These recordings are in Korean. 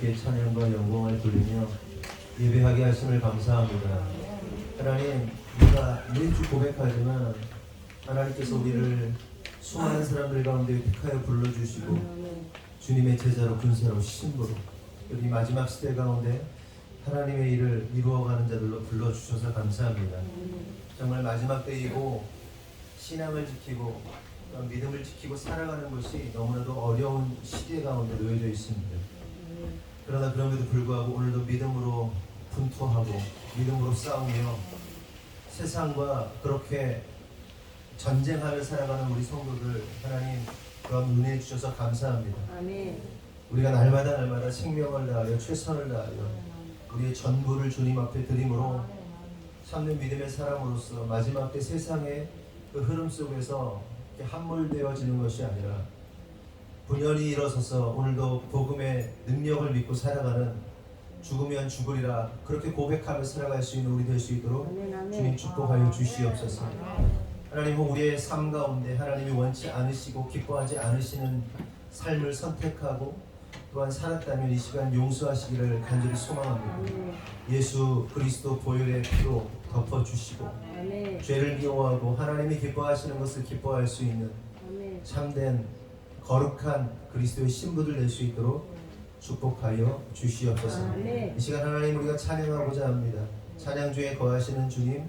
하나님께 찬양과 영광을 돌리며 예배하게 하심을 감사합니다. 하나님, 우리가 매주 고백하지만 하나님께서 우리를 수많은 사람들 가운데 택하여 불러주시고 주님의 제자로 군사로 신부로 이 마지막 시대 가운데 하나님의 일을 이루어가는 자들로 불러주셔서 감사합니다. 정말 마지막 때이고 신앙을 지키고 믿음을 지키고 살아가는 것이 너무나도 어려운 시대 가운데 놓여져 있습니다. 그러나 그럼에도 불구하고 오늘도 믿음으로 분투하고 믿음으로 싸우며 세상과 그렇게 전쟁하며 살아가는 우리 성도들 하나님 그런 은혜 주셔서 감사합니다. 아멘. 우리가 날마다 생명을 다하여 최선을 다하여 우리의 전부를 주님 앞에 드림으로 참된 믿음의 사람으로서 마지막 때 세상의 그 흐름 속에서 함몰되어지는 것이 아니라 분연히 일어서서 오늘도 복음의 능력을 믿고 살아가는 죽으면 죽으리라 그렇게 고백하며 살아갈 수 있는 우리 될 수 있도록 주님 축복하여 주시옵소서. 하나님은 우리의 삶 가운데 하나님이 원치 않으시고 기뻐하지 않으시는 삶을 선택하고 또한 살았다면 이 시간 용서하시기를 간절히 소망합니다. 예수 그리스도 보혈의 피로 덮어주시고 죄를 미워하고 하나님이 기뻐하시는 것을 기뻐할 수 있는 참된 거룩한 그리스도의 신부들 될 수 있도록 축복하여 주시옵소서. 이 시간 하나님 우리가 찬양하고자 합니다. 찬양 중에 거하시는 주님,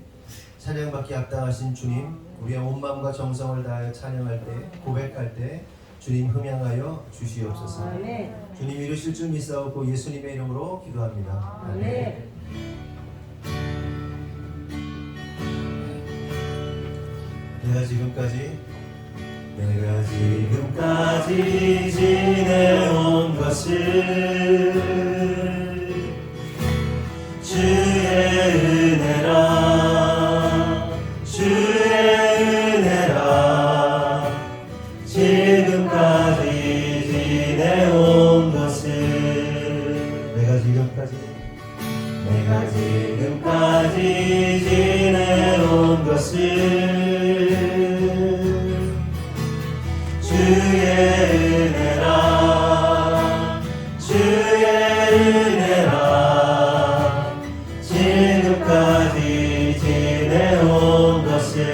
찬양받기 합당하신 주님, 우리의 온 마음과 정성을 다하여 찬양할 때, 고백할 때 주님 흠양하여 주시옵소서. 주님 이루실 줄 믿사옵고 예수님의 이름으로 기도합니다. 아멘. 내가 지금까지 지내온 것을 주의 은혜라 지금까지 지내온 것을 내가 지금까지 지내온 것을 주의 은혜라 지금까지 지내온 것을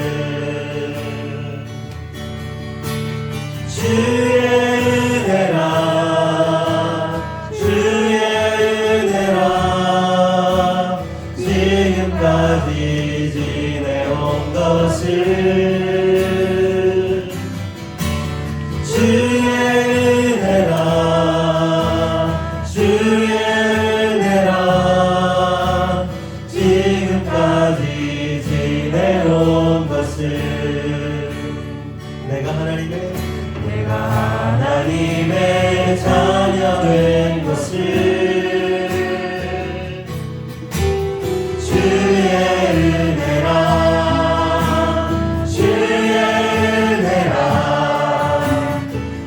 주의 은혜라 지금까지 지내온 것을 하나님의 자녀된 것을 주의 은혜라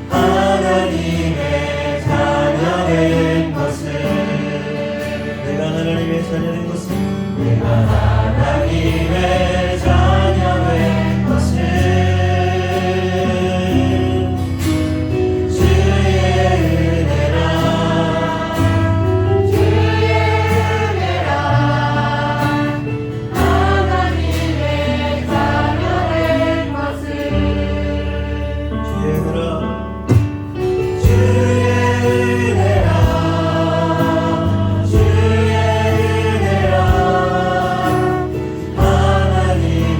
하나님의 자녀된 것을 내가 하나님의 자녀된 것을 하나님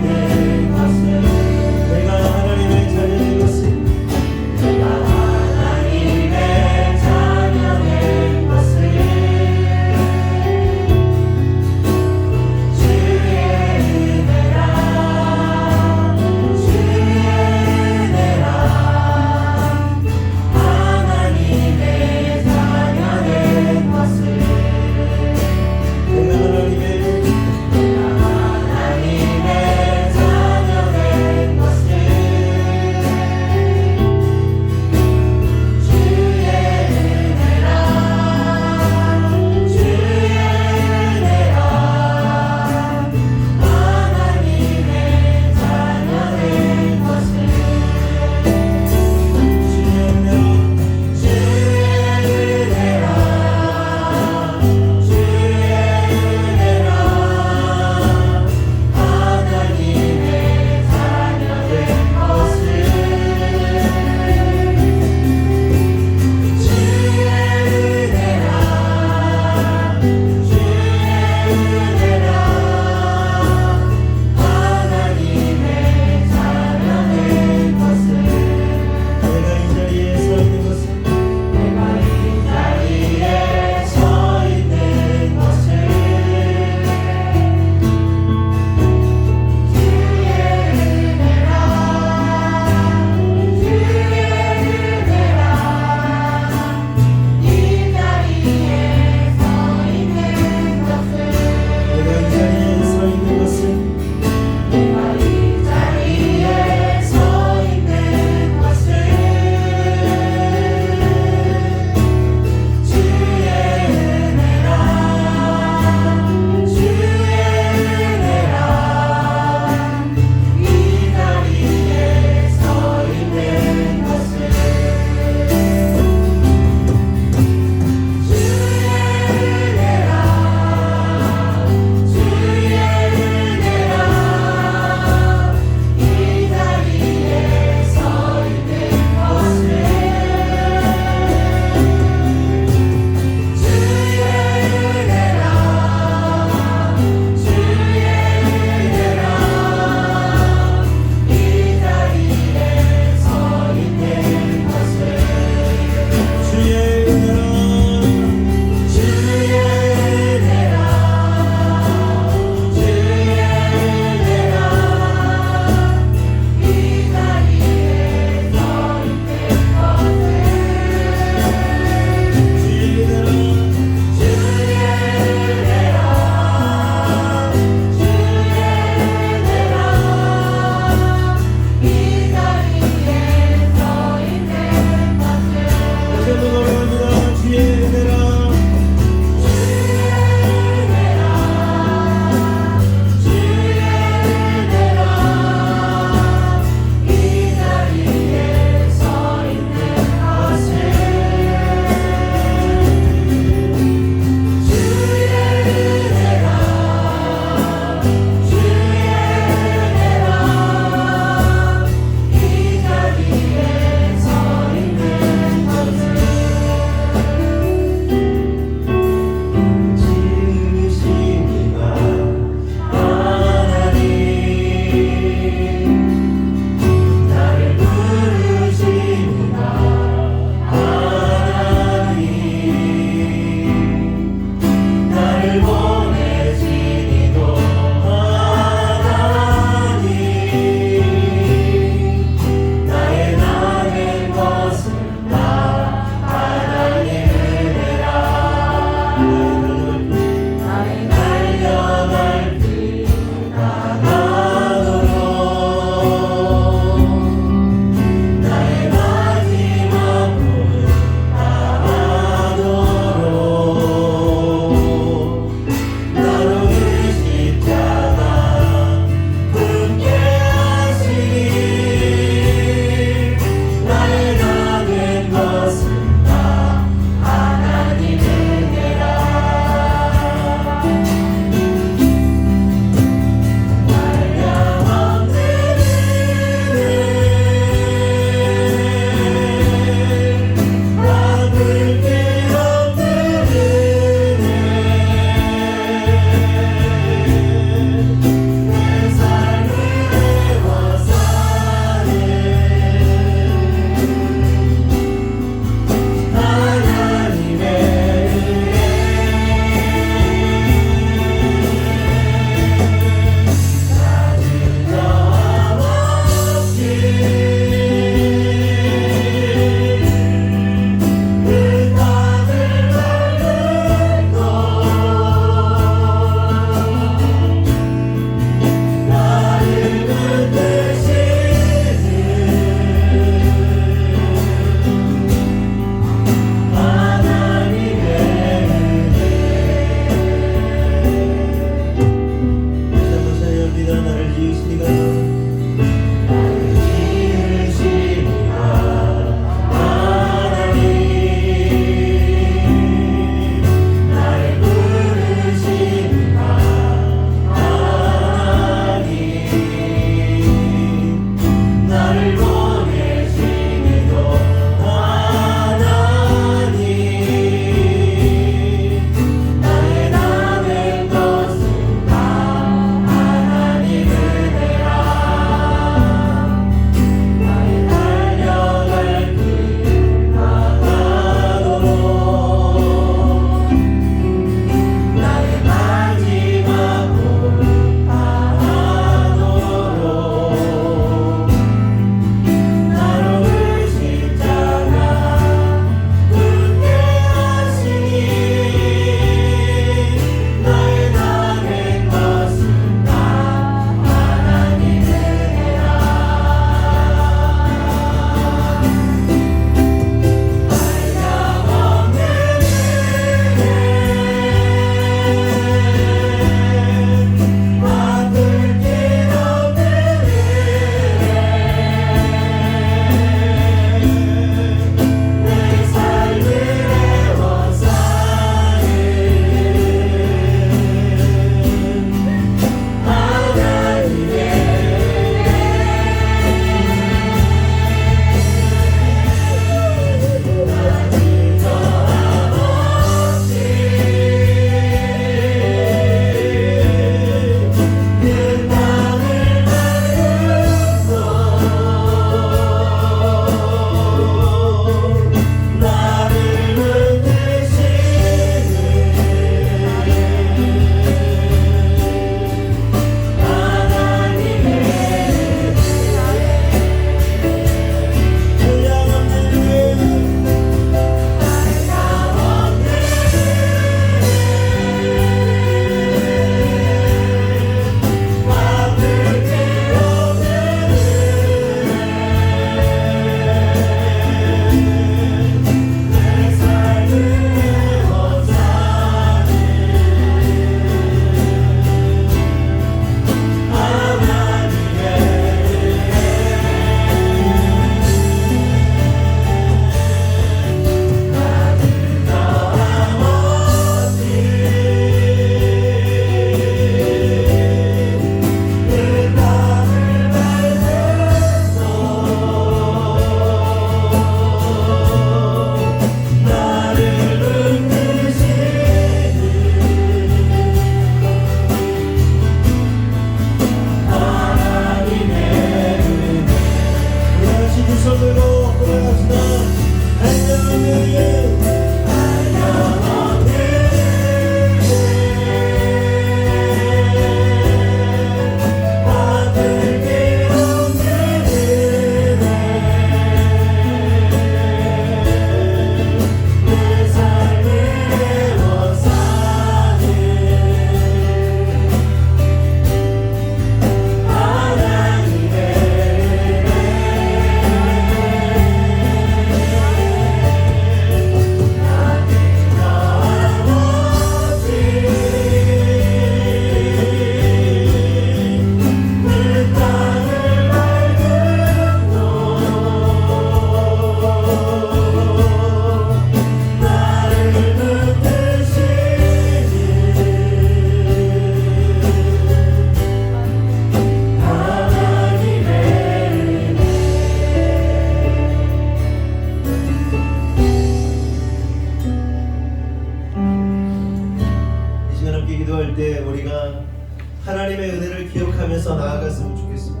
하나님의 은혜를 기억하면서 나아갔으면 좋겠습니다.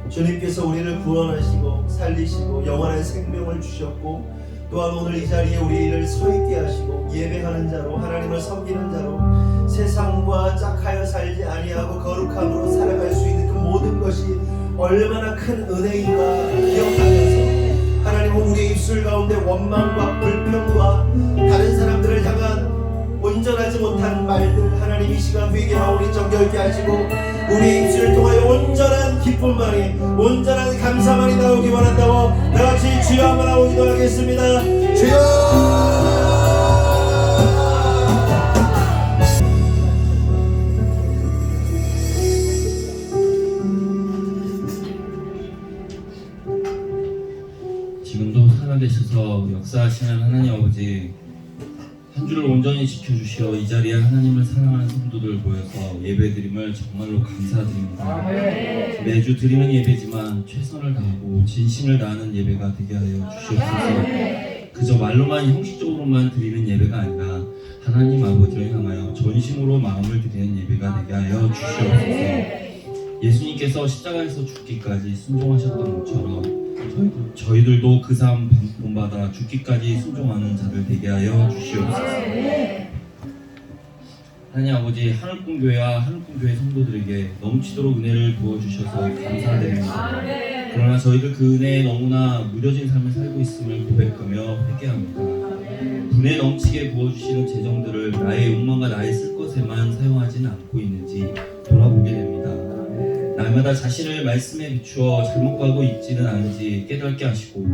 주님께서 우리를 구원하시고 살리시고 영원한 생명을 주셨고, 또한 오늘 이 자리에 우리를 서 있게 하시고 예배하는 자로, 하나님을 섬기는 자로, 세상과 짝하여 살지 아니하고 거룩함으로 살아갈 수 있는 그 모든 것이 얼마나 큰 은혜인가 기억하면서, 하나님은 우리의 입술 가운데 원망과 불평과 다른 사람들을 향한 온전하지 못한 말들, 하나님 이 시간 위기에 나오니 정결케 하시고 우리의 입술을 통하여 온전한 기쁨만이, 온전한 감사만이 나오기 원한다고 다같이 주여 한번 하고 기도하겠습니다. 주여! 지금도 살아계셔서 역사하시는 하나님 아버지, 한 주를 온전히 지켜주시어 이 자리에 하나님을 사랑하는 성도들 모여서 예배드림을 정말로 감사드립니다. 매주 드리는 예배지만 최선을 다하고 진심을 다하는 예배가 되게 하여 주시옵소서. 그저 말로만 형식적으로만 드리는 예배가 아니라 하나님 아버지를 향하여 전심으로 마음을 드리는 예배가 되게 하여 주시옵소서. 예수님께서 십자가에서 죽기까지 순종하셨던 것처럼 저희들도 그 삶 본받아 죽기까지 순종하는 자들 되게 하여 주시옵소서. 하나님 아버지, 하늘꿈교회와 하늘꿈교회 성도들에게 넘치도록 은혜를 부어주셔서 감사드립니다. 그러나 저희들 그 은혜에 너무나 무뎌진 삶을 살고 있음을 고백하며 회개합니다. 분에 넘치게 부어주시는 재정들을 나의 욕망과 나의 쓸 것에만 사용하지는 않고 있는지 돌아보게 됩니다. 날마다 자신을 말씀에 비추어 잘못 가고 있지는 않은지 깨닫게 하시고,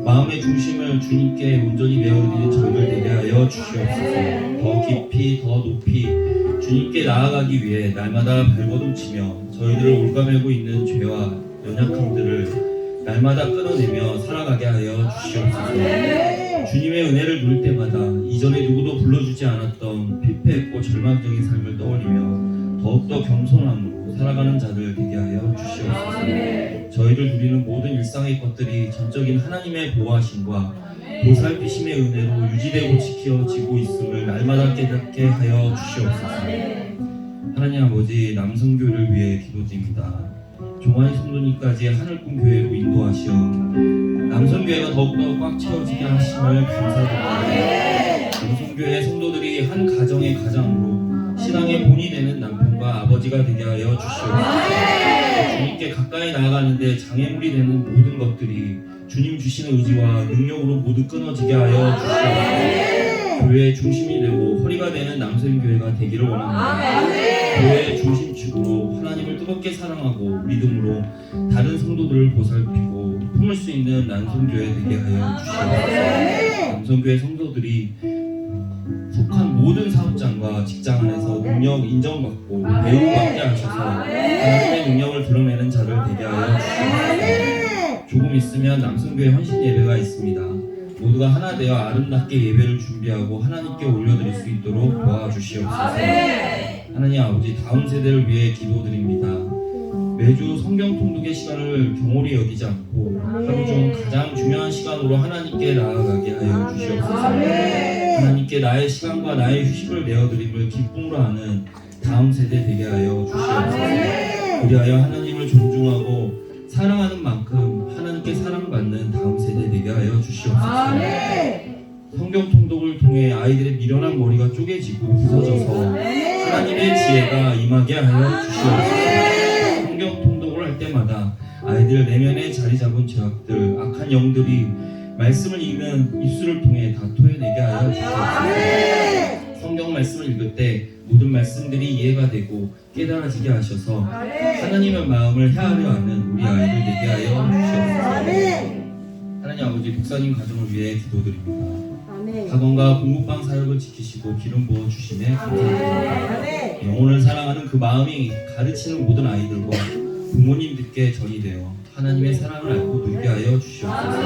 마음의 중심을 주님께 온전히 내어드리는 저희를 되게 하여 주시옵소서. 더 깊이 더 높이 주님께 나아가기 위해 날마다 발버둥치며 저희들을 올가매고 있는 죄와 연약함들을 날마다 끊어내며 살아가게 하여 주시옵소서. 주님의 은혜를 누릴 때마다 이전에 누구도 불러주지 않았던 피폐했고 절망적인 삶을 떠올리며 더욱더 겸손함으로 살아가는 자들 되게 하여 주시옵소서. 저희를 누리는 모든 일상의 것들이 전적인 하나님의 보호하심과 보살피심의 은혜로 유지되고 지켜지고 있음을 날마다 깨닫게 하여 주시옵소서. 하나님 아버지, 남성교회를 위해 기도드립니다. 종환이 성도님까지 하늘꿈교회로 인도하시어 남성교회가 더욱더 꽉 채워지게 하심을 감사드립니다. 남성교회 성도들이 한 가정의 가장으로 신앙의 본이 되는 남편과 아버지가 되게 하여 주시옵소서. 주님께 가까이 나아가는데 장애물이 되는 모든 것들이 주님 주시는 의지와 능력으로 모두 끊어지게 하여 주시옵소서. 교회의 중심이 되고 허리가 되는 남성교회가 되기를 원합니다. 교회의 중심축으로 하나님을 뜨겁게 사랑하고 믿음으로 다른 성도들을 보살피고 품을 수 있는 남성교회 되게 하여 주시옵소서. 남성교회 성도들이 속한 모든 사업장과 직장 안에서 능력 인정받고 배우받게 하셔서 하나님의 능력을 드러내는 자를 되게 하여 주시옵소서. 조금 있으면 남성교회 헌신 예배가 있습니다. 모두가 하나 되어 아름답게 예배를 준비하고 하나님께 올려드릴 수 있도록 도와주시옵소서. 하나님 아버지, 다음 세대를 위해 기도드립니다. 매주 성경 통독의 시간을 경홀히 여기지 않고 하루 중 가장 중요한 시간으로 하나님께 나아가게 하여 주시옵소서. 하나님께 나의 시간과 나의 휴식을 내어드림을 기쁨으로 하는 다음 세대 되게 하여 주시옵소서. 그리하여 하나님을 존중하고 사랑하는 만큼 하나님께 사랑받는 다음 세대 되게 하여 주시옵소서. 성경 통독을 통해 아이들의 미련한 머리가 쪼개지고 부서져서 하나님의 지혜가 임하게 하여 주시옵소서. 성경 통독을 할 때마다 아이들 내면에 자리 잡은 죄악들, 악한 영들이 말씀을 읽는 입술을 통해 다 토해내게 하여 주시옵소서. 성경 말씀을 읽을 때 모든 말씀들이 이해가 되고 깨달아지게 하셔서 하나님의 마음을 헤아려 하는 우리 아이들 되게 하여 주시옵소서. 하나님 아버지, 목사님 가정을 위해 기도드립니다. 학원과 공부방 사역을 지키시고 기름 부어 주심에 감사드립니다. 영혼을 사랑하는 그 마음이 가르치는 모든 아이들과 부모님들께 전이 되어 하나님의 사랑을 알고 누리게 하여 주시옵소서.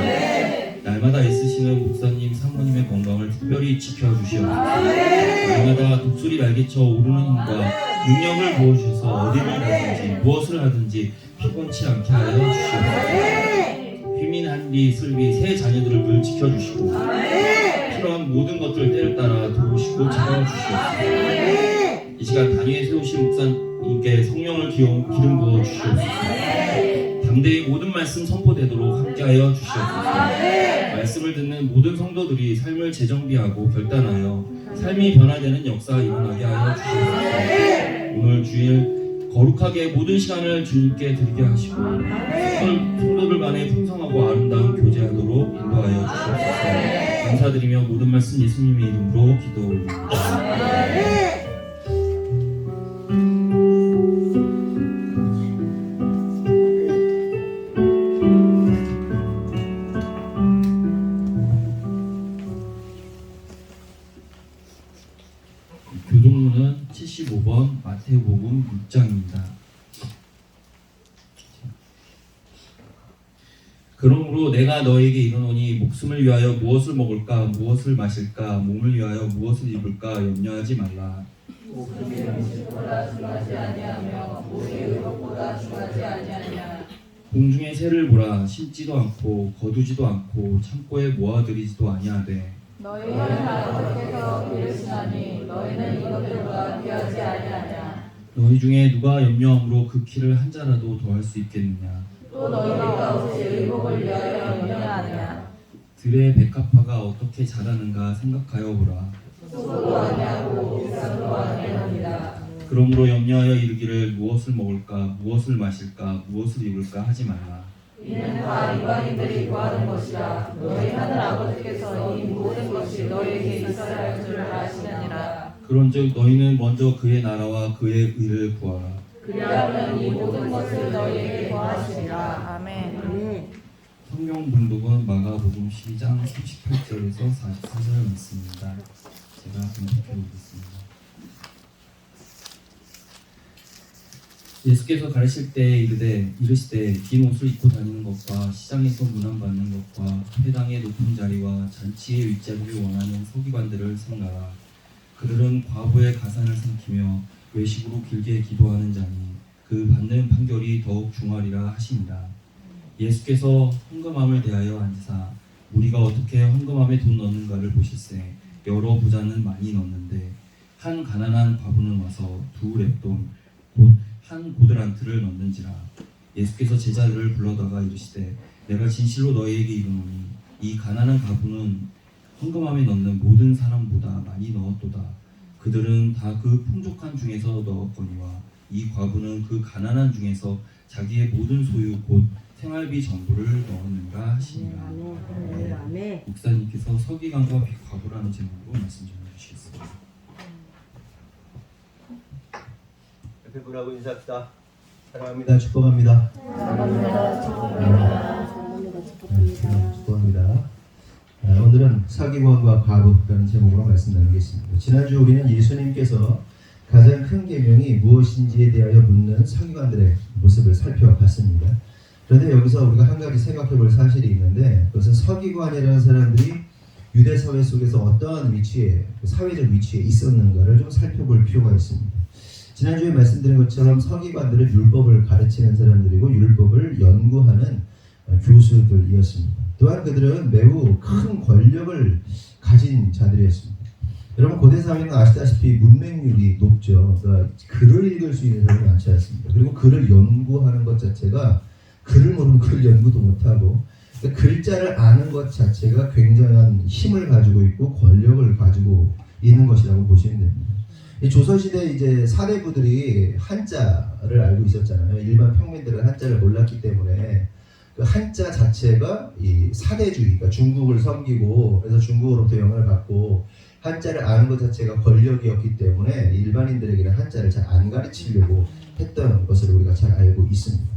날마다 애쓰시는 목사님, 사모님의 건강을 특별히 지켜주시옵소서. 날마다 독수리 날개쳐 오르는 힘과 능력을 부어주셔서 어디를 가든지 무엇을 하든지 피곤치 않게 하여 주시옵소서. 휘민, 한리, 슬비 세 자녀들을 늘 지켜주시고 필요한 모든 것들을 때를 따라 도우시고 찾아주시옵소서. 이 시간 단위에 세우신 목사님께 성령을 기름 부어 주시옵소서. 담대히 모든 말씀 선포되도록 함께하여 주시옵소서. 말씀을 듣는 모든 성도들이 삶을 재정비하고 결단하여 삶이 변화되는 역사가 일어나게 하여 주시옵소서. 오늘 주일 거룩하게 모든 시간을 주님께 드리게 하시고 성도들 간에 풍성하고 아름다운 교제하도록 인도하여 주시옵소서. 감사드리며 모든 말씀 예수님의 이름으로 기도 올립니다. 교동문은 75번 마태복음 6장입니다. 그러므로 내가 너에게 이르노니 목숨을 위하여 무엇을 먹을까 무엇을 마실까 몸을 위하여 무엇을 입을까 염려하지 말라. 목숨이 음식보다 중하지 아니하며 몸이 의복보다 중하지 아니하냐. 공중의 새를 보라 심지도 않고 거두지도 않고 창고에 모아들이지도 아니하되 너희는 아버지께서 기르시나니 너희는 이것들보다 귀하지 아니하냐. 너희 중에 누가 염려함으로 그 키를 한 자라도 더할 수 있겠느냐. 또 너희가 어찌 의복을 위하여 염려하느냐. 들의 백합화가 어떻게 자라는가 생각하여 보라. 소도 아니하고 비싸도 아니하니라. 그러므로 염려하여 이르기를 무엇을 먹을까 무엇을 마실까 무엇을 입을까 하지 말라. 이는 다 이방인들이 구하는 것이라. 너희 하늘 아버지께서 이 모든 것이 너희에게 있어야 할 줄 아시느니라. 그런즉 너희는 먼저 그의 나라와 그의 의를 구하라. 그리하면 이 모든 것을 너희에게 더하시리라. 아멘. 성경 봉독은 마가복음 12장 38절에서 44절 말씀입니다. 제가 분석해 보겠습니다. 예수께서 가르칠 때 이르시되 긴 옷을 입고 다니는 것과 시장에서 문안받는 것과 회당의 높은 자리와 잔치의 윗자리를 원하는 서기관들을 삼가라. 그들은 과부의 가산을 삼키며 외식으로 길게 기도하는 자니 그 받는 판결이 더욱 중하리라 하시니라. 예수께서 헌금함을 대하여 앉으사 우리가 어떻게 헌금함에 돈 넣는가를 보실세. 여러 부자는 많이 넣는데 한 가난한 과부는 와서 두 렙돈 곧 한 고드란트를 넣는지라. 예수께서 제자들을 불러다가 이르시되 내가 진실로 너희에게 이르노니 이 가난한 과부는 헌금함에 넣는 모든 사람보다 많이 넣었도다. 그들은 다 그 풍족한 중에서 넣었거니와 이 과부는 그 가난한 중에서 자기의 모든 소유 곧 생활비 전부를 넣었는가 하시니라. 아멘. 목사님께서 서기관과 과부라는 제목으로 말씀 전해주시겠습니다. 옆에 분하고 인사합시다. 사랑합니다. 축복합니다. 축복합니다. 오늘은 서기관과 과부라는 제목으로 말씀 나누겠습니다. 지난주 우리는 예수님께서 가장 큰 계명이 무엇인지에 대하여 묻는 서기관들의 모습을 살펴봤습니다. 그런데 여기서 우리가 한 가지 생각해 볼 사실이 있는데, 그것은 서기관이라는 사람들이 유대 사회 속에서 어떠한 위치에, 사회적 위치에 있었는가를 좀 살펴볼 필요가 있습니다. 지난주에 말씀드린 것처럼 서기관들은 율법을 가르치는 사람들이고 율법을 연구하는 교수들이었습니다. 또한 그들은 매우 큰 권력을 가진 자들이었습니다. 여러분 고대 사회는 아시다시피 문맹률이 높죠. 그러니까 글을 읽을 수 있는 사람이 많지 않습니다. 그리고 글을 연구하는 것 자체가 글을 모르면 글 연구도 못하고, 그러니까 글자를 아는 것 자체가 굉장한 힘을 가지고 있고 권력을 가지고 있는 것이라고 보시면 됩니다. 이 조선시대 이제 사대부들이 한자를 알고 있었잖아요. 일반 평민들은 한자를 몰랐기 때문에 그 한자 자체가 이 사대주의, 그러니까 중국을 섬기고 그래서 중국으로부터 영향을 받고 한자를 아는 것 자체가 권력이었기 때문에 일반인들에게는 한자를 잘 안 가르치려고 했던 것을 우리가 잘 알고 있습니다.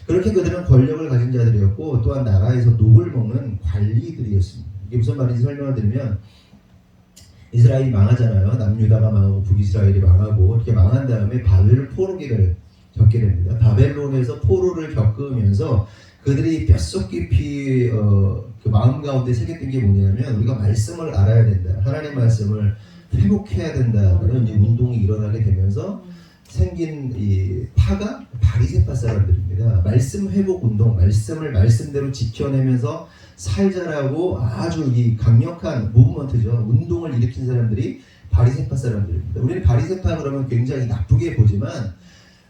그렇게 그들은 권력을 가진 자들이었고 또한 나라에서 녹을 먹는 관리들이었습니다. 이게 무슨 말인지 설명을 드리면, 이스라엘이 망하잖아요. 남유다가 망하고 북이스라엘이 망하고 이렇게 망한 다음에 바벨 포로기를 겪게 됩니다. 바벨론에서 포로를 겪으면서 그들이 뼛속 깊이 그 마음 가운데 새겼던 게 뭐냐면, 우리가 말씀을 알아야 된다, 하나님 말씀을 회복해야 된다, 그런 이제 운동이 일어나게 되면서 생긴 이 파가 바리새파 사람들입니다. 말씀 회복 운동, 말씀을 말씀대로 지켜내면서 살자라고 아주 이 강력한 무브먼트죠. 운동을 일으킨 사람들이 바리새파 사람들입니다. 우리는 바리새파 그러면 굉장히 나쁘게 보지만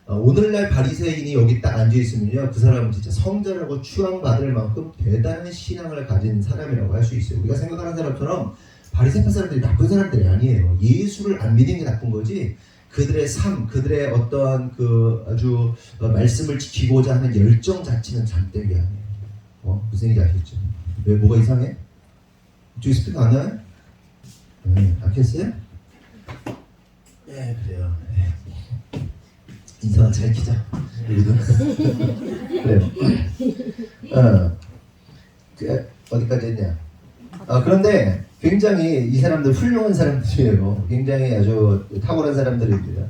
오늘날 바리새인이 여기 딱 앉아 있으면요, 그 사람은 진짜 성전하고 추앙받을 만큼 대단한 신앙을 가진 사람이라고 할 수 있어요. 우리가 생각하는 사람처럼 바리새파 사람들이 나쁜 사람들이 아니에요. 예수를 안 믿는 게 나쁜 거지. 그들의 삶, 그들의 어떠한 그 아주 말씀을 지키고자 하는 열정 자체는 잘된 게 아니에요. 무슨 얘기인지 아시겠죠? 왜 뭐가 이상해? 이쪽에 스피커 안 나요? 네, 안 켰어요? 네, 그래요. 네. 인상은 잘 키자. 우리도. 그래요. 어디까지 했냐? 그런데 굉장히 이 사람들 훌륭한 사람들이에요. 굉장히 아주 탁월한 사람들입니다.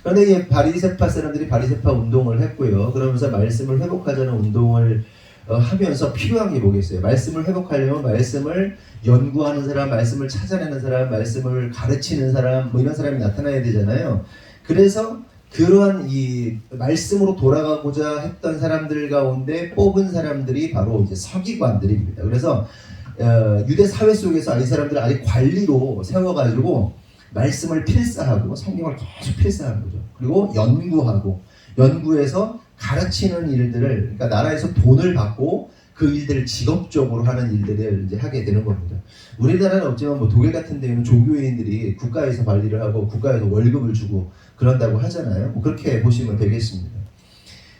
그런데 이 바리새파 사람들이 바리새파 운동을 했고요. 그러면서 말씀을 회복하자는 운동을 하면서 필요한 게 뭐겠어요? 말씀을 회복하려면 말씀을 연구하는 사람, 말씀을 찾아내는 사람, 말씀을 가르치는 사람, 뭐 이런 사람이 나타나야 되잖아요. 그래서 그러한 이 말씀으로 돌아가고자 했던 사람들 가운데 뽑은 사람들이 바로 이제 서기관들입니다. 그래서 유대 사회 속에서 이 사람들을 아예 관리로 세워가지고 말씀을 필사하고 성경을 계속 필사하는 거죠. 그리고 연구해서 가르치는 일들을, 그러니까 나라에서 돈을 받고 그 일들을 직업적으로 하는 일들을 이제 하게 되는 겁니다. 우리나라는 없지만 뭐 독일 같은 데는 종교인들이 국가에서 관리를 하고 국가에서 월급을 주고 그런다고 하잖아요. 뭐 그렇게 보시면 되겠습니다.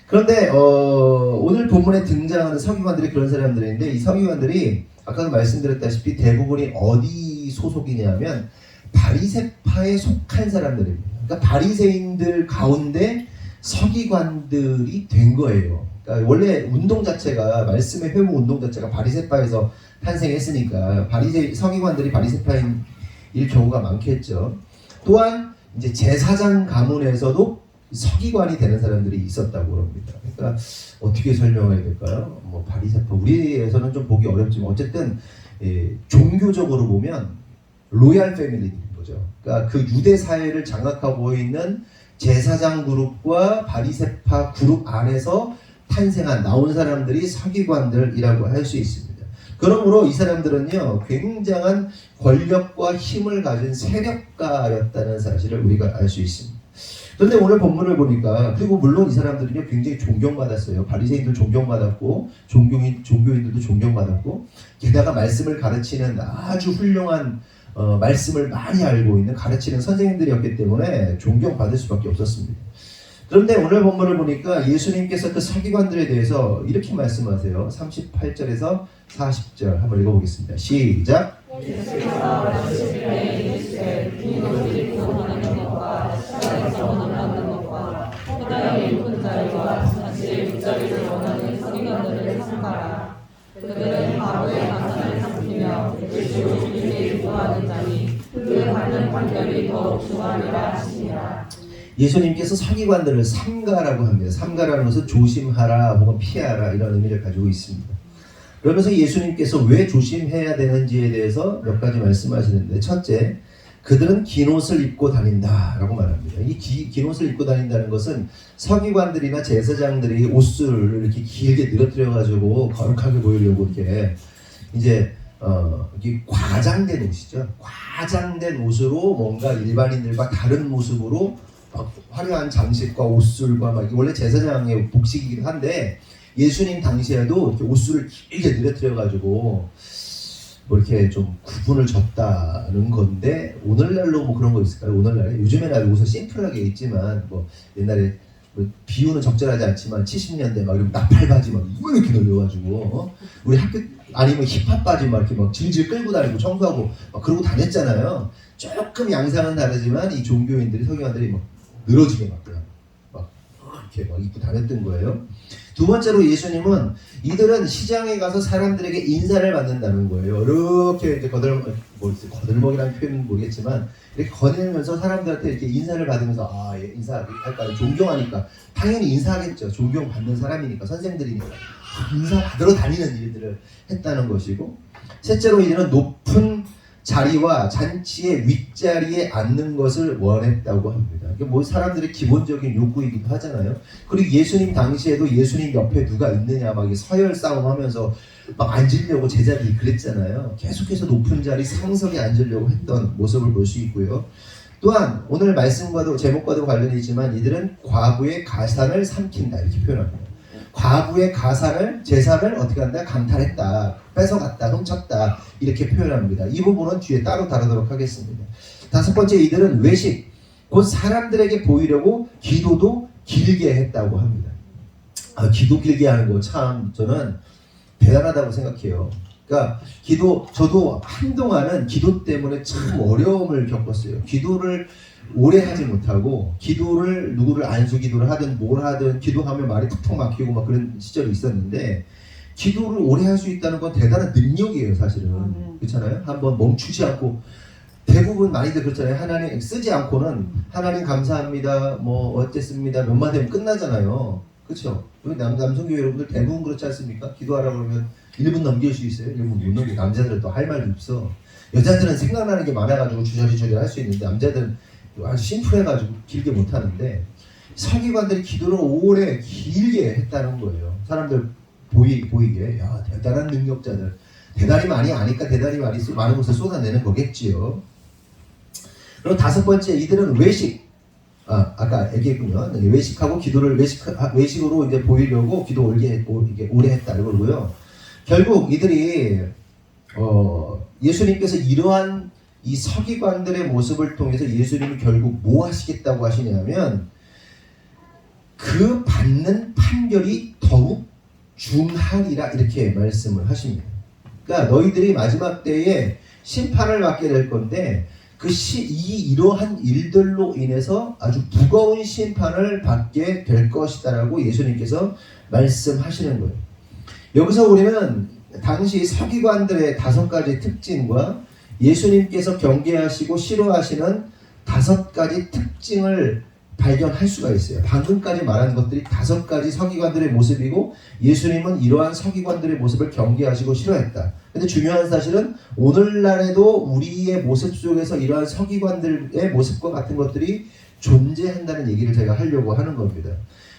그런데 오늘 본문에 등장하는 서기관들이 그런 사람들인데, 이 서기관들이 아까도 말씀드렸다시피 대부분이 어디 소속이냐면 바리새파에 속한 사람들입니다. 그러니까 바리새인들 가운데 서기관들이 된 거예요. 그러니까 원래 운동 자체가, 말씀의 회복 운동 자체가 바리새파에서 탄생했으니까 서기관들이 바리새파인 경우가 많겠죠. 또한 이제 제사장 가문에서도 서기관이 되는 사람들이 있었다고 합니다. 그러니까 어떻게 설명해야 될까요? 뭐 바리새파, 우리에서는 좀 보기 어렵지만 어쨌든 종교적으로 보면 로얄 패밀리인 거죠. 그러니까 그 유대 사회를 장악하고 있는 제사장 그룹과 바리새파 그룹 안에서 나온 사람들이 서기관들이라고 할 수 있습니다. 그러므로 이 사람들은요, 굉장한 권력과 힘을 가진 세력가였다는 사실을 우리가 알 수 있습니다. 그런데 오늘 본문을 보니까, 그리고 물론 이 사람들은요 굉장히 존경받았어요. 바리새인들 존경받았고, 종교인들도 존경받았고, 게다가 말씀을 가르치는 아주 훌륭한 말씀을 많이 알고 있는 가르치는 선생님들이었기 때문에 존경받을 수밖에 없었습니다. 그런데 오늘 본문을 보니까 예수님께서 그 서기관들에 대해서 이렇게 말씀하세요. 38절에서 40절 한번 읽어보겠습니다. 시작. 그들은 바로의 가산을 삼키며 예수 주님께 기도하는 자니 그의 받는 판결이 더욱 중하리라 하시니라. 예수님께서 서기관들을 삼가라고 합니다. 삼가라는 것은 조심하라 혹은 피하라 이런 의미를 가지고 있습니다. 그러면서 예수님께서 왜 조심해야 되는지에 대해서 몇 가지 말씀하시는데, 첫째, 그들은 긴 옷을 입고 다닌다라고 말합니다. 이 긴 옷을 입고 다닌다는 것은 서기관들이나 제사장들이 옷을 이렇게 길게 늘어뜨려 가지고 거룩하게 보이려고 이렇게 이제 이게 과장된 옷이죠. 과장된 옷으로 뭔가 일반인들과 다른 모습으로 막 화려한 장식과 옷술과 막, 원래 제사장의 복식이기도 한데 예수님 당시에도 이렇게 옷술을 길게 늘어뜨려 가지고 뭐 이렇게 좀 구분을 줬다는 건데, 오늘날로 뭐 그런 거 있을까요? 오늘날에 요즘에는 옷을 심플하게 입지만 뭐 옛날에 뭐 비유는 적절하지 않지만 70년대 막 이런 나팔 바지 막 이렇게 늘려가지고 우리 학교 아니면 힙합 바지 막 이렇게 막 질질 끌고 다니고 청소하고 막 그러고 다녔잖아요. 조금 양상은 다르지만 이 종교인들이 서기관들이 막 늘어지게 막 이렇게 막 입고 다녔던 거예요. 두 번째로 예수님은 이들은 시장에 가서 사람들에게 인사를 받는다는 거예요. 이렇게 이제 거들먹이라는 표현은 모르겠지만 이렇게 거들면서 사람들한테 이렇게 인사를 받으면서 인사할까, 존경하니까 당연히 인사하겠죠. 존경받는 사람이니까, 선생들이니까 인사 받으러 다니는 일들을 했다는 것이고, 셋째로 이들은 높은 자리와 잔치의 윗자리에 앉는 것을 원했다고 합니다. 이게 뭐 사람들의 기본적인 욕구이기도 하잖아요. 그리고 예수님 당시에도 예수님 옆에 누가 있느냐 막 서열 싸움하면서 막 앉으려고 제자들이 그랬잖아요. 계속해서 높은 자리 상석에 앉으려고 했던 모습을 볼 수 있고요. 또한 오늘 말씀과도 제목과도 관련이 있지만 이들은 과부의 가산을 삼킨다 이렇게 표현합니다. 과부의 가산을 재산을 어떻게 한다? 강탈했다, 뺏어갔다, 훔쳤다 이렇게 표현합니다. 이 부분은 뒤에 따로 다루도록 하겠습니다. 다섯 번째, 이들은 외식, 곧 사람들에게 보이려고 기도도 길게 했다고 합니다. 기도 길게 하는 거 참 저는 대단하다고 생각해요. 그러니까 저도 한동안은 기도 때문에 참 어려움을 겪었어요. 기도를 오래 하지 못하고 기도를 누구를 안수기도를 하든 뭘 하든 기도하면 말이 툭툭 막히고 막 그런 시절이 있었는데 기도를 오래 할 수 있다는 건 대단한 능력이에요 사실은. 그렇잖아요. 한번 멈추지 않고 대부분 많이들 그렇잖아요. 하나님 쓰지 않고는 하나님 감사합니다 뭐 어쨌습니다 몇 마디 하면 끝나잖아요. 그렇죠. 남성교회 여러분들 대부분 그렇지 않습니까? 기도하라고 그러면 1분 넘길 수 있어요. 1분 못 넘겨. 남자들은 또 할 말이 없어. 여자들은 생각나는 게 많아가지고 주저리주저리 할 수 있는데 남자들은 아주 심플해가지고 길게 못하는데 서기관들이 기도를 오래 길게 했다는 거예요. 사람들 보이게 야 대단한 능력자들 대단히 많이 아니까 대단히 많은 곳에 쏟아내는 거겠지요. 그리고 다섯 번째, 이들은 외식. 아까 얘기했군요. 외식하고 기도를 외식으로 이제 보이려고 기도 오래 했다 이거고요. 결국 이들이 예수님께서 이러한 이 서기관들의 모습을 통해서 예수님이 결국 뭐 하시겠다고 하시냐면 그 받는 판결이 더욱 중하리라 이렇게 말씀을 하십니다. 그러니까 너희들이 마지막 때에 심판을 받게 될 건데 이러한 일들로 인해서 아주 무거운 심판을 받게 될 것이다라고 예수님께서 말씀하시는 거예요. 여기서 우리는 당시 서기관들의 5가지 특징과 예수님께서 경계하시고 싫어하시는 5가지 특징을 발견할 수가 있어요. 방금까지 말한 것들이 5가지 서기관들의 모습이고 예수님은 이러한 서기관들의 모습을 경계하시고 싫어했다. 근데 중요한 사실은 오늘날에도 우리의 모습 속에서 이러한 서기관들의 모습과 같은 것들이 존재한다는 얘기를 제가 하려고 하는 겁니다.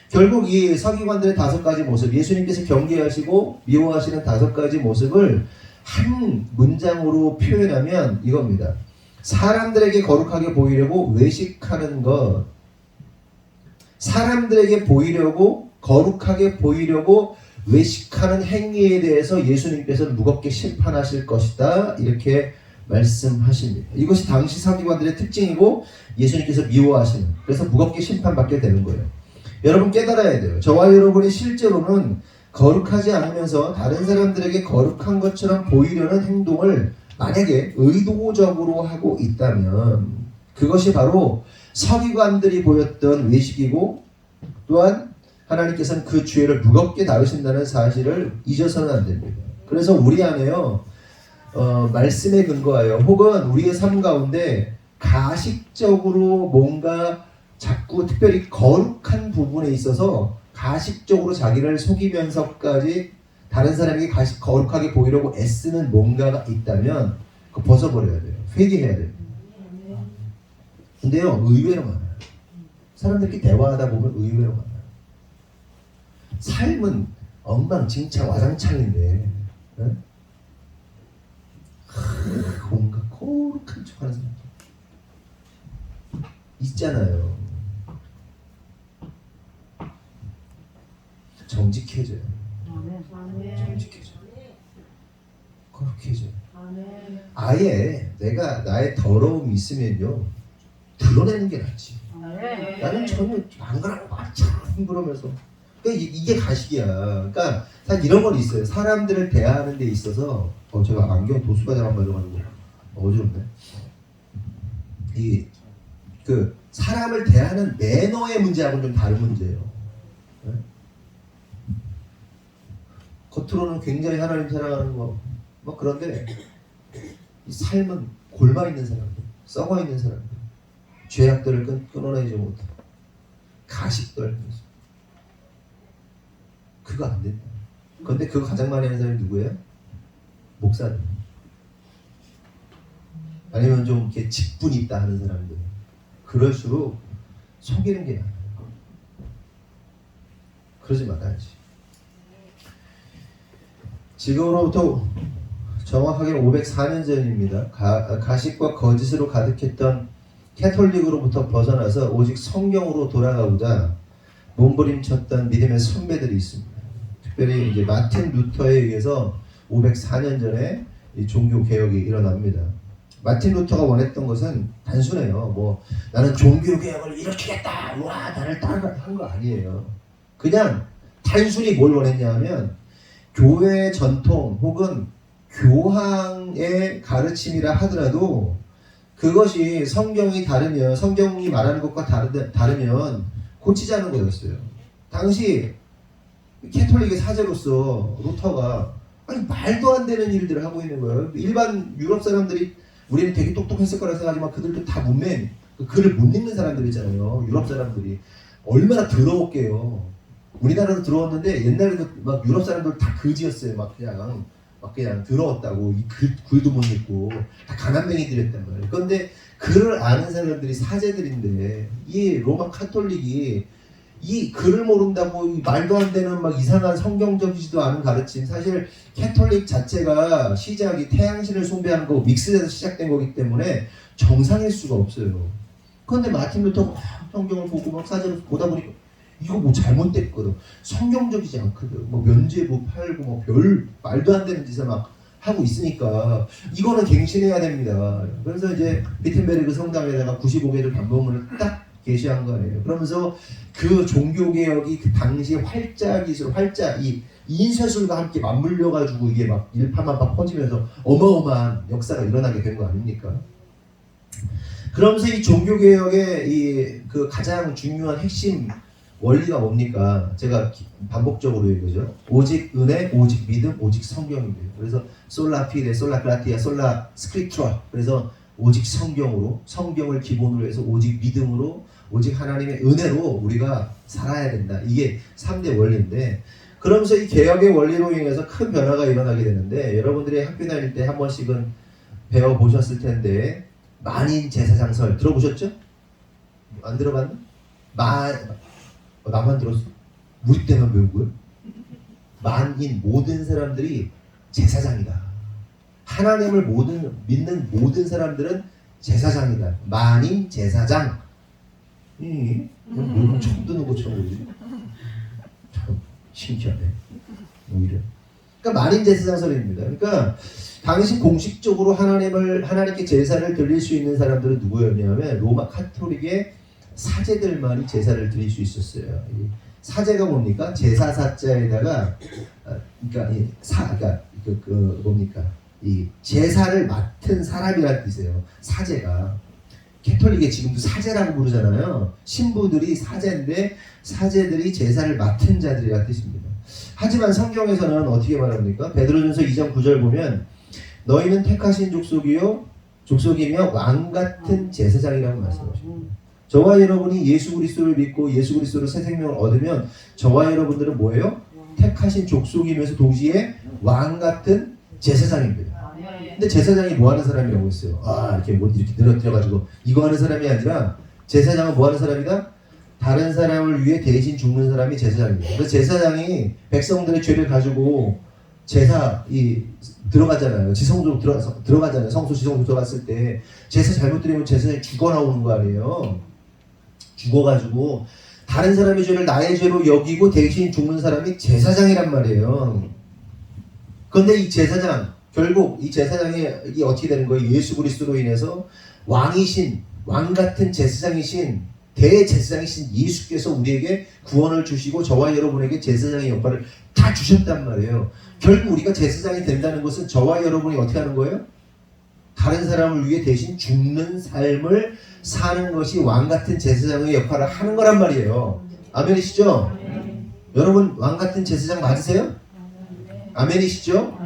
결국 이 서기관들의 5가지 모습, 예수님께서 경계하시고 미워하시는 5가지 모습을 한 문장으로 표현하면 이겁니다. 사람들에게 거룩하게 보이려고 외식하는 것, 사람들에게 보이려고 거룩하게 보이려고 외식하는 행위에 대해서 예수님께서는 무겁게 심판하실 것이다 이렇게 말씀하십니다. 이것이 당시 서기관들의 특징이고 예수님께서 미워하시는, 그래서 무겁게 심판받게 되는 거예요. 여러분 깨달아야 돼요. 저와 여러분이 실제로는 거룩하지 않으면서 다른 사람들에게 거룩한 것처럼 보이려는 행동을 만약에 의도적으로 하고 있다면 그것이 바로 서기관들이 보였던 외식이고 또한 하나님께서는 그 죄를 무겁게 다루신다는 사실을 잊어서는 안 됩니다. 그래서 우리 안에요 말씀에 근거하여 혹은 우리의 삶 가운데 가식적으로 뭔가 자꾸 특별히 거룩한 부분에 있어서 가식적으로 자기를 속이면서까지 다른 사람에게 거룩하게 보이려고 애쓰는 뭔가가 있다면 그거 벗어버려야 돼요. 회개해야 돼요. 근데요 의외로 많아요. 사람들끼리 대화하다 보면 의외로 많아요. 삶은 엉망진창 와장창인데 뭔가 거룩한 척하는 사람 있잖아요. 정직해져요. 정직해져요. 거룩해져요. 아예 내가 나의 더러움이 있으면요 드러내는 게 낫지. 나는 전혀 안 그러고 참 그러면서 그러니까 이게 가식이야. 그러니까 사실 이런 건 있어요. 사람들을 대하는 데 있어서 제가 안경 도수가 잘 안 맞아가지고 어지럽네. 그 사람을 대하는 매너의 문제하고는 좀 다른 문제예요. 네? 겉으로는 굉장히 하나님 사랑하는 거 뭐 그런데 이 삶은 골마 있는 사람들, 썩어 있는 사람들, 죄악들을 끊어내지 못해 가식들 그거 안 된다. 그런데 그거 가장 많이 하는 사람이 누구예요? 목사들. 아니면 좀 이렇게 직분이 있다 하는 사람들, 그럴수록 속이는 게 나아요. 그러지 말아야지. 지금으로부터 정확하게 504년 전입니다. 가식과 거짓으로 가득했던 캐톨릭으로부터 벗어나서 오직 성경으로 돌아가고자 몸부림쳤던 믿음의 선배들이 있습니다. 특별히 이제 마틴 루터에 의해서 504년 전에 이 종교 개혁이 일어납니다. 마틴 루터가 원했던 것은 단순해요. 뭐 나는 종교 개혁을 일으키겠다, 와 나를 따라 한 거 아니에요. 그냥 단순히 뭘 원했냐 하면 교회 전통 혹은 교황의 가르침이라 하더라도 그것이 성경이 다르면, 성경이 말하는 것과 다르면 고치자는 거였어요. 당시 캐톨릭의 사제로서 루터가 아니 말도 안 되는 일들을 하고 있는 거예요. 일반 유럽 사람들이 우리는 되게 똑똑했을 거라 생각하지만 그들도 다 문맹, 글을 못 읽는 사람들이잖아요. 유럽 사람들이 얼마나 더러웠게요. 우리나라도 들어왔는데 옛날에도 막 유럽 사람들 다 거지였어요. 막 그냥 더러웠다고, 이 글도 못 읽고 다 가난뱅이들이었단 말이에요. 그런데 글을 아는 사람들이 사제들인데 이 로마 카톨릭이 이 글을 모른다고 말도 안 되는 막 이상한 성경적이지도 않은 가르침, 사실 캐톨릭 자체가 시작이 태양신을 숭배하는 거 믹스돼서 시작된 거기 때문에 정상일 수가 없어요. 그런데 마틴 루터가 성경을 보고 막 사제를 보다 보니까 이거 뭐 잘못됐거든. 성경적이지 않거든. 뭐 면죄부 팔고 뭐 별 말도 안 되는 짓을 막 하고 있으니까 이거는 갱신해야 됩니다. 그래서 이제 비텐베르그 성당에다가 95개를 반복문을 딱 게시한 거예요. 그러면서 그 종교개혁이 그 당시 활자기술, 이 인쇄술과 함께 맞물려가지고 이게 막 일파만파 퍼지면서 어마어마한 역사가 일어나게 된 거 아닙니까? 그러면서 이 종교개혁의 그 가장 중요한 핵심 원리가 뭡니까? 제가 반복적으로 얘기하죠. 오직 은혜, 오직 믿음, 오직 성경입니다. 그래서 솔라 피데, 솔라 그라티아, 솔라 스크립트라. 그래서 오직 성경으로, 성경을 기본으로 해서 오직 믿음으로, 오직 하나님의 은혜로 우리가 살아야 된다. 이게 3대 원리인데, 그러면서 이 개혁의 원리로 인해서 큰 변화가 일어나게 되는데, 여러분들이 학교 다닐 때 한 번씩은 배워보셨을 텐데, 만인 제사장설 들어보셨죠? 안 들어봤나? 나만 들었어? 우리 때만 배운 거예요? 만인, 모든 사람들이 제사장이다. 하나님을 믿는 모든 사람들은 제사장이다. 만인 제사장. 뭐 처음 듣는 것처럼 보이지? 참 신기하네. 오히려. 그러니까 만인 제사장설입니다. 그러니까 당시 공식적으로 하나님께 제사를 드릴 수 있는 사람들은 누구였냐면 로마 카톨릭의 사제들만이 제사를 드릴 수 있었어요. 사제가 뭡니까? 제사사자에다가 뭡니까? 이 제사를 맡은 사람이라는 뜻이에요. 사제가. 캐톨릭에 지금도 사제라고 부르잖아요. 신부들이 사제인데 사제들이 제사를 맡은 자들이라는 뜻입니다. 하지만 성경에서는 어떻게 말합니까? 베드로전서 2장 9절 보면 너희는 택하신 족속이며 왕같은 제사장이라고 말씀하십니다. 저와 여러분이 예수 그리스도를 믿고 예수 그리스도로 새 생명을 얻으면 저와 여러분들은 뭐예요? 택하신 족속이면서 동시에 왕같은 제사장입니다. 근데 제사장이 뭐 하는 사람이라고 했어요? 이렇게 뭐 이렇게 늘어뜨려가지고 이거 하는 사람이 아니라 제사장은 뭐 하는 사람이다? 다른 사람을 위해 대신 죽는 사람이 제사장입니다. 그래서 제사장이 백성들의 죄를 가지고 들어가잖아요. 지성소로 들어가잖아요. 성소 지성소 들어갔을 때 제사 잘못 드리면 제사장이 죽어 나오는 거 아니에요. 죽어가지고 다른 사람의 죄를 나의 죄로 여기고 대신 죽는 사람이 제사장이란 말이에요. 그런데 이 제사장, 결국 이 제사장이 어떻게 되는 거예요? 예수 그리스도로 인해서 왕 같은 제사장이신 대제사장이신 예수께서 우리에게 구원을 주시고 저와 여러분에게 제사장의 역할을 다 주셨단 말이에요. 결국 우리가 제사장이 된다는 것은 저와 여러분이 어떻게 하는 거예요? 다른 사람을 위해 대신 죽는 삶을 사는 것이 왕같은 제사장의 역할을 하는 거란 말이에요. 아멘이시죠? 여러분 왕같은 제사장 맞으세요? 아멘이시죠?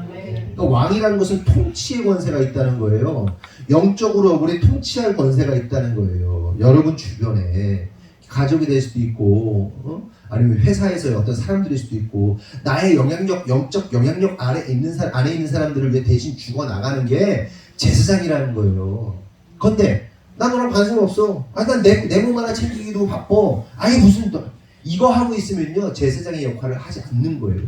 그러니까 왕이라는 것은 통치의 권세가 있다는 거예요. 영적으로 우리 통치할 권세가 있다는 거예요. 여러분 주변에 가족이 될 수도 있고 아니면 회사에서의 어떤 사람들일 수도 있고 나의 영향력, 영적 영향력 안에 있는 사람들을 위해 대신 죽어나가는 게 제사장이라는 거예요. 근데 나 너랑 관심 없어. 난 내 몸 하나 챙기기도 바빠. 아니 무슨 이거 하고 있으면요 제사장의 역할을 하지 않는 거예요.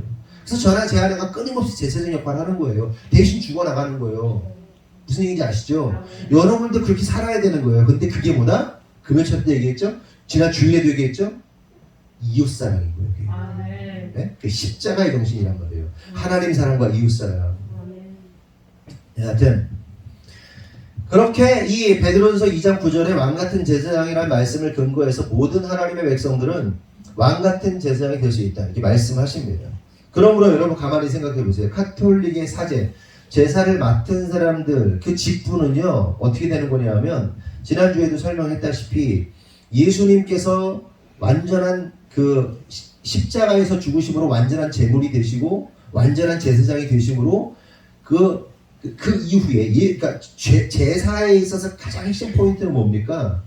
그래서 저나 제 아내가 끊임없이 제사장 역할을 하는 거예요. 대신 죽어나가는 거예요. 무슨 얘기인지 아시죠? 여러분도 그렇게 살아야 되는 거예요. 근데 그게 뭐다? 금요일 때 얘기했죠? 지난 주일에도 얘기했죠? 이웃사랑인 거예요. 그게. 네? 그 십자가의 정신이란 말이에요. 하나님 사랑과 이웃사랑. 하여튼 그렇게 이 베드로전서 2장 9절에 왕같은 제사장이라는 말씀을 근거해서 모든 하나님의 백성들은 왕같은 제사장이 될 수 있다 이렇게 말씀하십니다. 그러므로 여러분 가만히 생각해 보세요. 카톨릭의 사제 제사를 맡은 사람들 그 직분은요 어떻게 되는 거냐면 지난주에도 설명했다시피 예수님께서 완전한 그 십자가에서 죽으심으로 완전한 제물이 되시고 완전한 제사장이 되심으로 그 이후에 그러니까 제사에 있어서 가장 핵심 포인트는 뭡니까?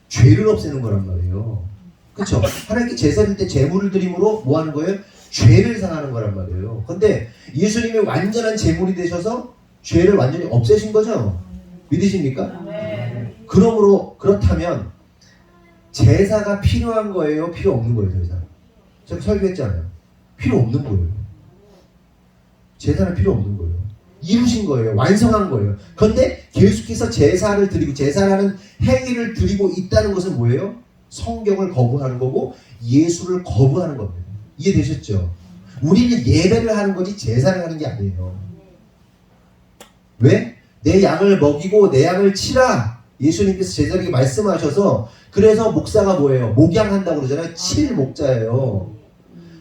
죄를 없애는 거란 말이에요. 그렇죠? 하나님께 제사 드릴 때 제물을 드림으로 뭐 하는 거예요? 죄를 상하는 거란 말이에요. 근데 예수님이 완전한 제물이 되셔서 죄를 완전히 없애신 거죠? 믿으십니까? 네. 그렇다면 제사가 필요한 거예요? 필요 없는 거예요? 제가 설교했잖아요. 필요 없는 거예요. 제사는 필요 없는 거예요. 이루신 거예요. 완성한 거예요. 그런데 계속해서 제사를 드리고 제사라는 행위를 드리고 있다는 것은 뭐예요? 성경을 거부하는 거고 예수를 거부하는 겁니다. 이해되셨죠? 우리는 예배를 하는 거지 제사를 하는 게 아니에요. 왜? 내 양을 먹이고 내 양을 치라. 예수님께서 제자에게 말씀하셔서 그래서 목사가 뭐예요? 목양한다고 그러잖아요. 칠 목자예요.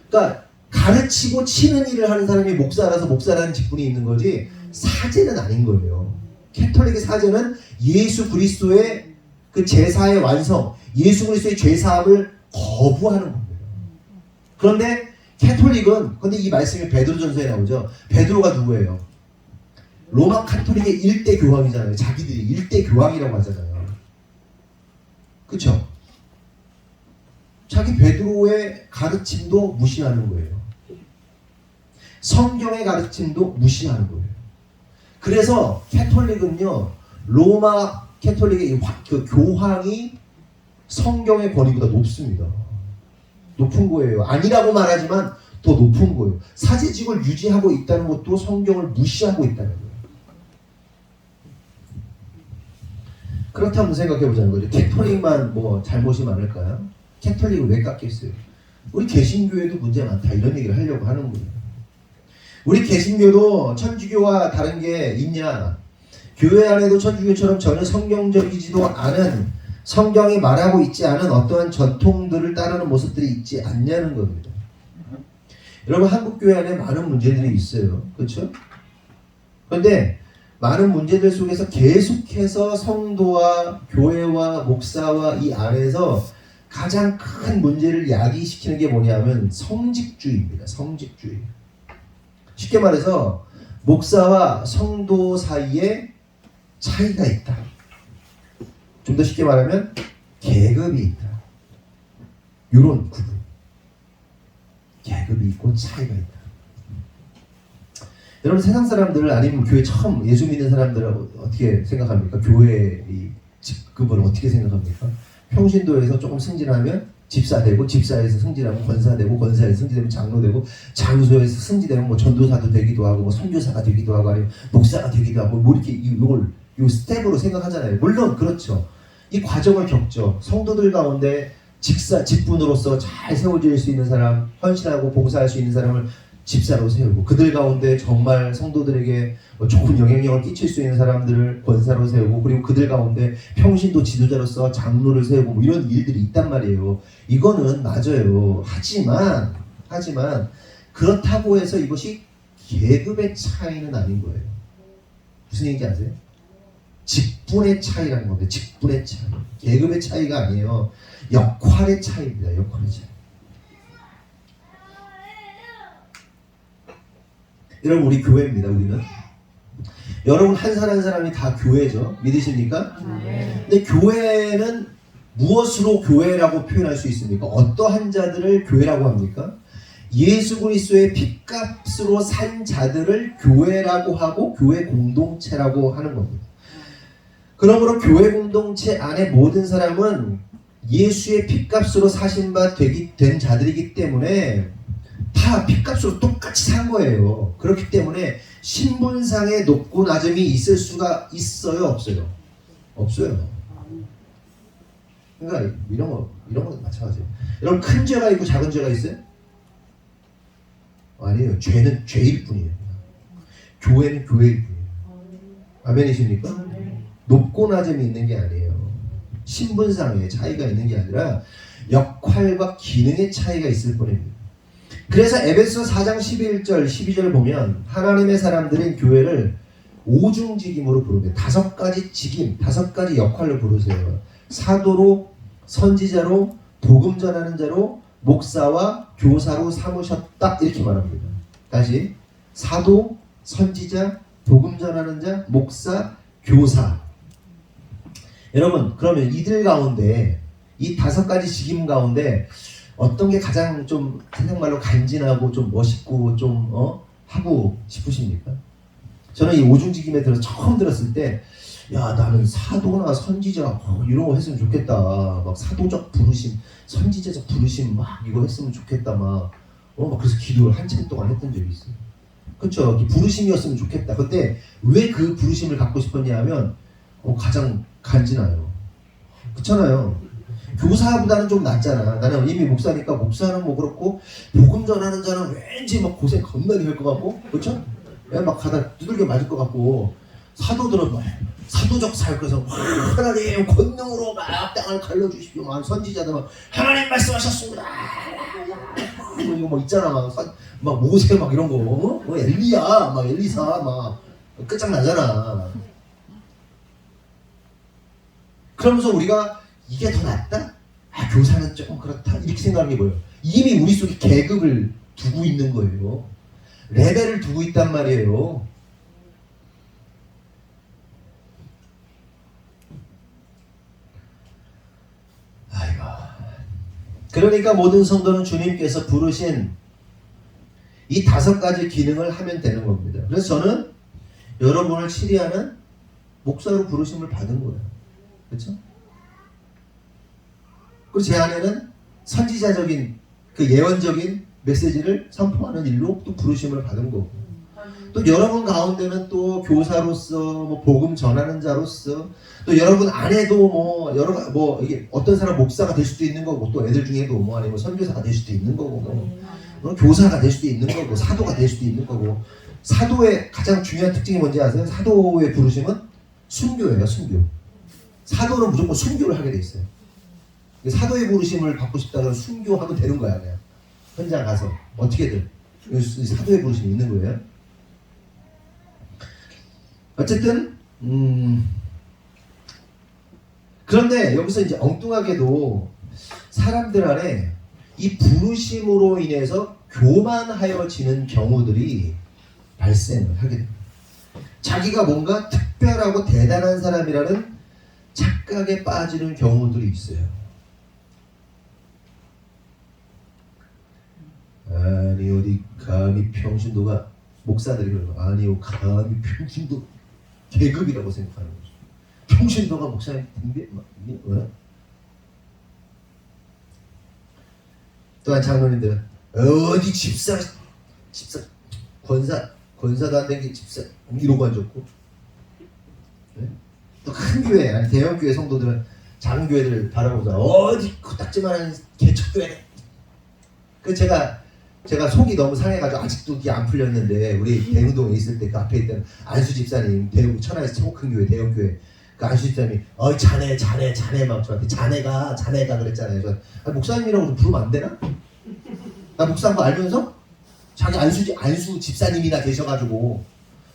그러니까 가르치고 치는 일을 하는 사람이 목사라서 목사라는 직분이 있는 거지 사제는 아닌 거예요. 캐톨릭의 사제는 예수 그리스도의 그 제사의 완성, 예수 그리스도의 죄사함을 거부하는 겁니다. 그런데 캐톨릭은 근데 이 말씀이 베드로전서에 나오죠. 베드로가 누구예요? 로마 카톨릭의 일대 교황이잖아요. 자기들이 일대 교황이라고 하잖아요. 그쵸? 자기 베드로의 가르침도 무시하는 거예요. 성경의 가르침도 무시하는 거예요. 그래서 캐톨릭은요, 로마 캐톨릭의 그 교황이 성경의 권위보다 높습니다. 높은 거예요. 아니라고 말하지만 더 높은 거예요. 사제직을 유지하고 있다는 것도 성경을 무시하고 있다는 거예요. 그렇다면 생각해보자는 거죠. 캐톨릭만 뭐 잘못이 많을까요? 캐톨릭을 왜 깎겠어요? 우리 개신교에도 문제 많다 이런 얘기를 하려고 하는 거예요. 우리 개신교도 천주교와 다른 게 있냐? 교회 안에도 천주교처럼 전혀 성경적이지도 않은 성경이 말하고 있지 않은 어떠한 전통들을 따르는 모습들이 있지 않냐는 겁니다. 여러분 한국 교회 안에 많은 문제들이 있어요. 그렇죠? 그런데 많은 문제들 속에서 계속해서 성도와 교회와 목사와 이 안에서 가장 큰 문제를 야기시키는 게 뭐냐면 성직주의입니다. 성직주의. 쉽게 말해서 목사와 성도 사이에 차이가 있다. 좀 더 쉽게 말하면 계급이 있다. 이런 구분. 계급이 있고 차이가 있다. 여러분 세상 사람들을 아니면 교회 처음 예수 믿는 사람들을 어떻게 생각합니까? 교회의 직급을 어떻게 생각합니까? 평신도에서 조금 승진하면 집사 되고 집사에서 승진하면 권사 되고 권사에서 승진되면 장로 되고 장소에서 승진되면 뭐 전도사도 되기도 하고 뭐 선교사가 되기도 하고 아니면 목사가 되기도 하고 뭐 이렇게 이걸 요 스텝으로 생각하잖아요. 물론 그렇죠. 이 과정을 겪죠. 성도들 가운데 직분으로서 잘 세워질 수 있는 사람, 헌신하고 봉사할 수 있는 사람을 집사로 세우고 그들 가운데 정말 성도들에게 좋은 영향력을 끼칠 수 있는 사람들을 권사로 세우고 그리고 그들 가운데 평신도 지도자로서 장로를 세우고 뭐 이런 일들이 있단 말이에요. 이거는 맞아요. 하지만 그렇다고 해서 이것이 계급의 차이는 아닌 거예요. 무슨 얘기인지 아세요? 직분의 차이라는 겁니다. 직분의 차이. 계급의 차이가 아니에요. 역할의 차이입니다. 역할의 차이. 여러분 우리 교회입니다. 우리는 여러분 한 사람 한 사람이 다 교회죠. 믿으십니까? 근데 교회는 무엇으로 교회라고 표현할 수 있습니까? 어떠한 자들을 교회라고 합니까? 예수 그리스도의 핏값으로 산 자들을 교회라고 하고 교회 공동체라고 하는 겁니다. 그러므로 교회 공동체 안에 모든 사람은 예수의 핏값으로 사신 바 된 자들이기 때문에 다 핏값으로 똑같이 산 거예요. 그렇기 때문에 신분상의 높고 낮음이 있을 수가 있어요, 없어요? 없어요. 그러니까 이런 거 마찬가지예요. 여러분, 큰 죄가 있고 작은 죄가 있어요? 아니에요. 죄는 죄일 뿐이에요. 교회는 교회일 뿐이에요. 아멘이십니까? 높고 낮음이 있는 게 아니에요. 신분상의 차이가 있는 게 아니라 역할과 기능의 차이가 있을 뿐입니다. 그래서 에베소 4장 11절 12절을 보면 하나님의 사람들은 교회를 오중직임으로 부릅니다. 5가지 직임, 5가지 역할로 부르세요. 사도로, 선지자로, 복음 전하는 자로, 목사와 교사로 삼으셨다, 이렇게 말합니다. 다시, 사도, 선지자, 복음 전하는 자, 목사, 교사. 여러분, 그러면 이들 가운데, 이 5가지 직임 가운데 어떤 게 가장 좀 세상말로 간지나고 좀 멋있고 좀 하고 싶으십니까? 저는 이 오중직임에 들어서 처음 들었을 때, 야, 나는 사도나 선지자 이런 거 했으면 좋겠다. 막 사도적 부르심, 선지자적 부르심 막 이거 했으면 좋겠다. 막 그래서 기도를 한참 동안 했던 적이 있어요. 그렇죠? 부르심이었으면 좋겠다. 근데 왜 그 부르심을 갖고 싶었냐 하면 가장 간지나요. 그렇잖아요. 교사보다는 좀 낫잖아. 나는 이미 목사니까 목사는 뭐 그렇고 복음 전하는 자는 왠지 막 고생 겁나게 할 것 같고, 그렇죠? 막 가다 두들겨 맞을 것 같고, 사도들은 막 사도적 삶에서 하나님 권능으로 막 땅을 갈려주십시오. 막 선지자들은 막 하나님 말씀하셨습니다. 이거 뭐 있잖아. 막 모세 막 이런 거, 엘리야, 막 엘리사 막 끝장나잖아. 그러면서 우리가 이게 더 낫다? 교사는 조금 그렇다. 이렇게 생각하는 게 뭐예요? 이미 우리 속에 계급을 두고 있는 거예요. 레벨을 두고 있단 말이에요. 아이고. 그러니까 모든 성도는 주님께서 부르신 이 5가지 기능을 하면 되는 겁니다. 그래서 저는 여러분을 치리하는 목사로 부르심을 받은 거예요. 그렇죠? 그리고 제 안에는 선지자적인 그 예언적인 메시지를 선포하는 일로 또 부르심을 받은 거고, 또 여러분 가운데는 또 교사로서, 뭐 복음 전하는 자로서, 또 여러분 안에도 이게 어떤 사람 목사가 될 수도 있는 거고, 또 애들 중에도 아니면 선교사가 될 수도 있는 거고, 교사가 될 수도 있는 거고, 사도가 될 수도 있는 거고. 사도의 가장 중요한 특징이 뭔지 아세요? 사도의 부르심은 순교예요, 순교. 사도는 무조건 순교를 하게 돼 있어요. 사도의 부르심을 받고 싶다면 순교하면 되는 거야, 그냥. 현장 가서 어떻게든 사도의 부르심이 있는 거예요. 어쨌든 그런데 여기서 이제 엉뚱하게도 사람들 안에 이 부르심으로 인해서 교만하여지는 경우들이 발생을 하게 됩니다. 자기가 뭔가 특별하고 대단한 사람이라는 착각에 빠지는 경우들이 있어요. 아니 어디 감히 평신도가, 목사들이 그러는 거, 아니요 감히 평신도 계급이라고 생각하는 거죠. 평신도가 목사님 등대 왜? 또한 장로님들은 어디 집사 권사도 안 된 게 집사 이러고 앉았고, 네? 또 큰 교회, 아니 대형 교회 성도들은 작은 교회들 바라보자 어디 코딱지만한 개척교회. 그 제가 속이 너무 상해가지고 아직도 이게 안 풀렸는데, 우리 대흥동에 있을 때 그 앞에 있던 안수 집사님, 대흥 천하에서 최고 큰 교회 대형 교회 그 안수 집사님이 자네 막 저한테 자네가 그랬잖아요. 저 목사님이라고 부르면 안 되나? 나 목사인 거 알면서 자기 안수 집사님이나 계셔가지고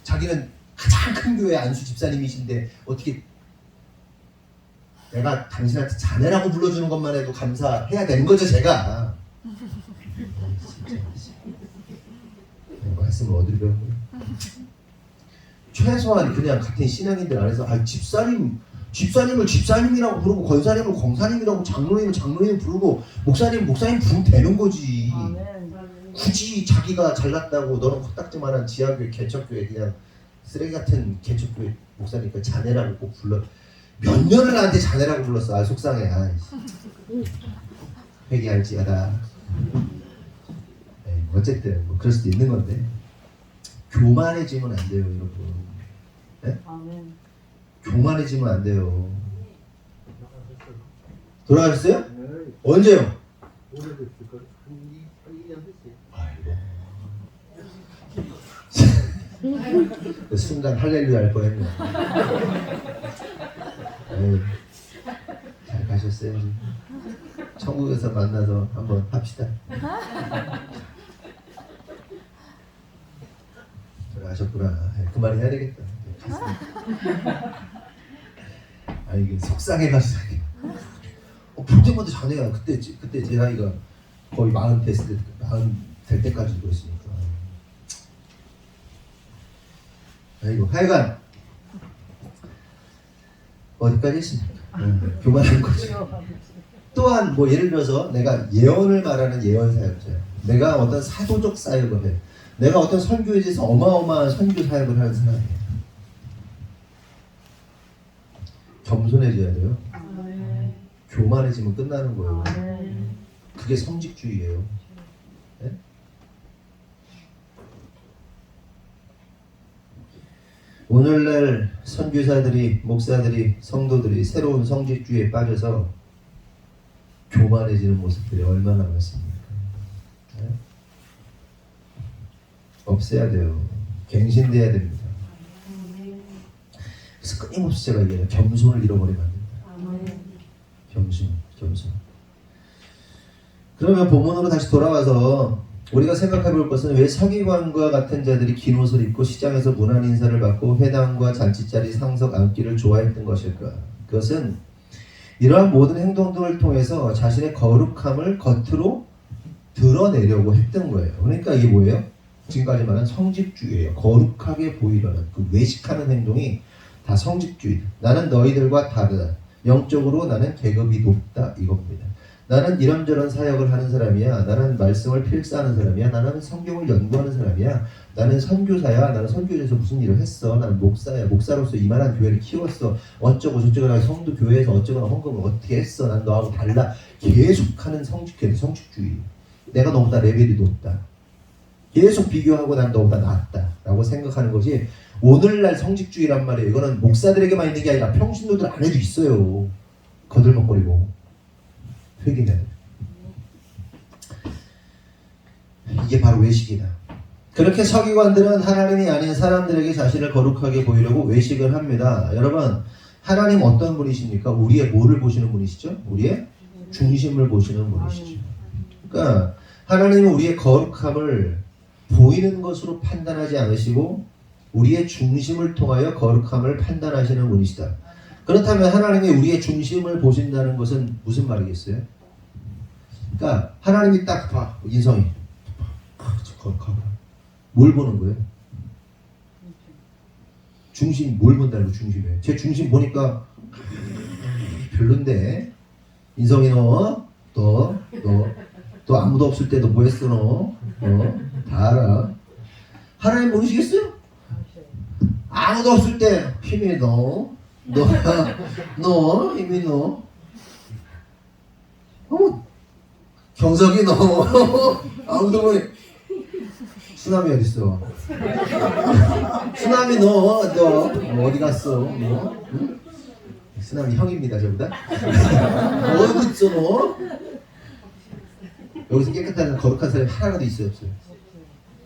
자기는 가장 큰 교회 안수 집사님이신데 어떻게 내가 당신한테 자네라고 불러주는 것만 해도 감사해야 되는 거죠, 제가. 말씀을 어디로 배운 거예요? 최소한 그냥 같은 신앙인들 안에서 집사님 집사님을 집사님이라고 부르고 권사님을 권사님이라고 장로님을 장로님 부르고 목사님 부르면 되는 거지. 굳이 자기가 잘났다고 너는 코딱지만한 지하교회 개척교회 그냥 쓰레기 같은 개척교회 목사니까 자네라고 꼭 불러. 몇 년을 나한테 자네라고 불렀어. 아 속상해. 회개할지어다. 어쨌든 뭐 그럴 수도 있는 건데 교만해지면 안 돼요, 여러분. 네? 교만해지면 안 돼요. 돌아가셨어요? 언제요? 오래됐을 걸. 한 2년 됐어요. 그 순간 할렐루야 할 뻔했네. 에이, 잘 가셨어요. 천국에서 만나서 한번 합시다. 돌아가셨구나. 그 말이 해야 되겠다. 아 이게 속상해가지고 볼 때마다 자네가 그때 제 나이가 거의 40 됐을 때 40 될 때까지 그랬으니까. 아이고 하여간 어디까지 했습니까? 교만한 거죠. 또한 뭐 예를 들어서 내가 예언을 말하는 예언 사역자야. 내가 어떤 사도적 사역을 해. 내가 어떤 선교에서 어마어마한 선교 사역을 하는 사람이에요. 겸손해져야 돼요. 교만해지면 끝나는 거예요. 그게 성직주의예요. 네? 오늘날 선교사들이, 목사들이, 성도들이 새로운 성직주의에 빠져서 교만해지는 모습들이 얼마나 많습니까? 네? 없애야 돼요. 갱신돼야 됩니다. 그래서 끊임없이 제가 얘기해요. 겸손을 잃어버리면 안 됩니다. 겸손. 그러면 본문으로 다시 돌아와서 우리가 생각해 볼 것은 왜 서기관과 같은 자들이 긴 옷을 입고 시장에서 문안 인사를 받고 회당과 잔치자리 상석 앉기를 좋아했던 것일까? 그것은 이러한 모든 행동들을 통해서 자신의 거룩함을 겉으로 드러내려고 했던 거예요. 그러니까 이게 뭐예요? 지금까지 말한 성직주의예요. 거룩하게 보이려는 그 외식하는 행동이 다 성직주의다. 나는 너희들과 다르다. 영적으로 나는 계급이 높다 이겁니다. 나는 이런저런 사역을 하는 사람이야. 나는 말씀을 필사하는 사람이야. 나는 성경을 연구하는 사람이야. 나는 선교사야. 나는 선교에서 무슨 일을 했어. 나는 목사야. 목사로서 이만한 교회를 키웠어. 어쩌고 저쩌고 나 성도 교회에서 어쩌거나 헌금을 어떻게 했어. 난 너하고 달라. 계속하는 성직주의. 내가 너보다 레벨이 높다. 계속 비교하고 난 너보다 낫다 라고 생각하는 것이 오늘날 성직주의란 말이에요. 이거는 목사들에게만 있는 게 아니라 평신도들 안에도 있어요. 거들먹거리고 회개해야 돼. 이게 바로 외식이다. 그렇게 서기관들은 하나님이 아닌 사람들에게 자신을 거룩하게 보이려고 외식을 합니다. 여러분 하나님 어떤 분이십니까? 우리의 뭐를 보시는 분이시죠? 우리의 중심을 보시는 분이시죠. 그러니까 하나님은 우리의 거룩함을 보이는 것으로 판단하지 않으시고 우리의 중심을 통하여 거룩함을 판단하시는 분이시다. 그렇다면 하나님이 우리의 중심을 보신다는 것은 무슨 말이겠어요? 그러니까 하나님이 딱 봐. 인성이 거룩하고 뭘 보는 거예요? 중심 뭘 본다는 거 중심에. 제 중심 보니까 별론데 인성이 너 아무도 없을 때 너 뭐 했어 너? 다 알아. 하나님 모르시겠어요? 아무도 없을 때 힘이 너 힘이 너 경석이 너 아무도 모르. 수남이 어딨어? 수남이 너 어디 갔어? 너? 응? 수남이 형입니다 저보다. 어디 있어 너? 여기서 깨끗한 거룩한 사람이 하나라도 있어요 없어요?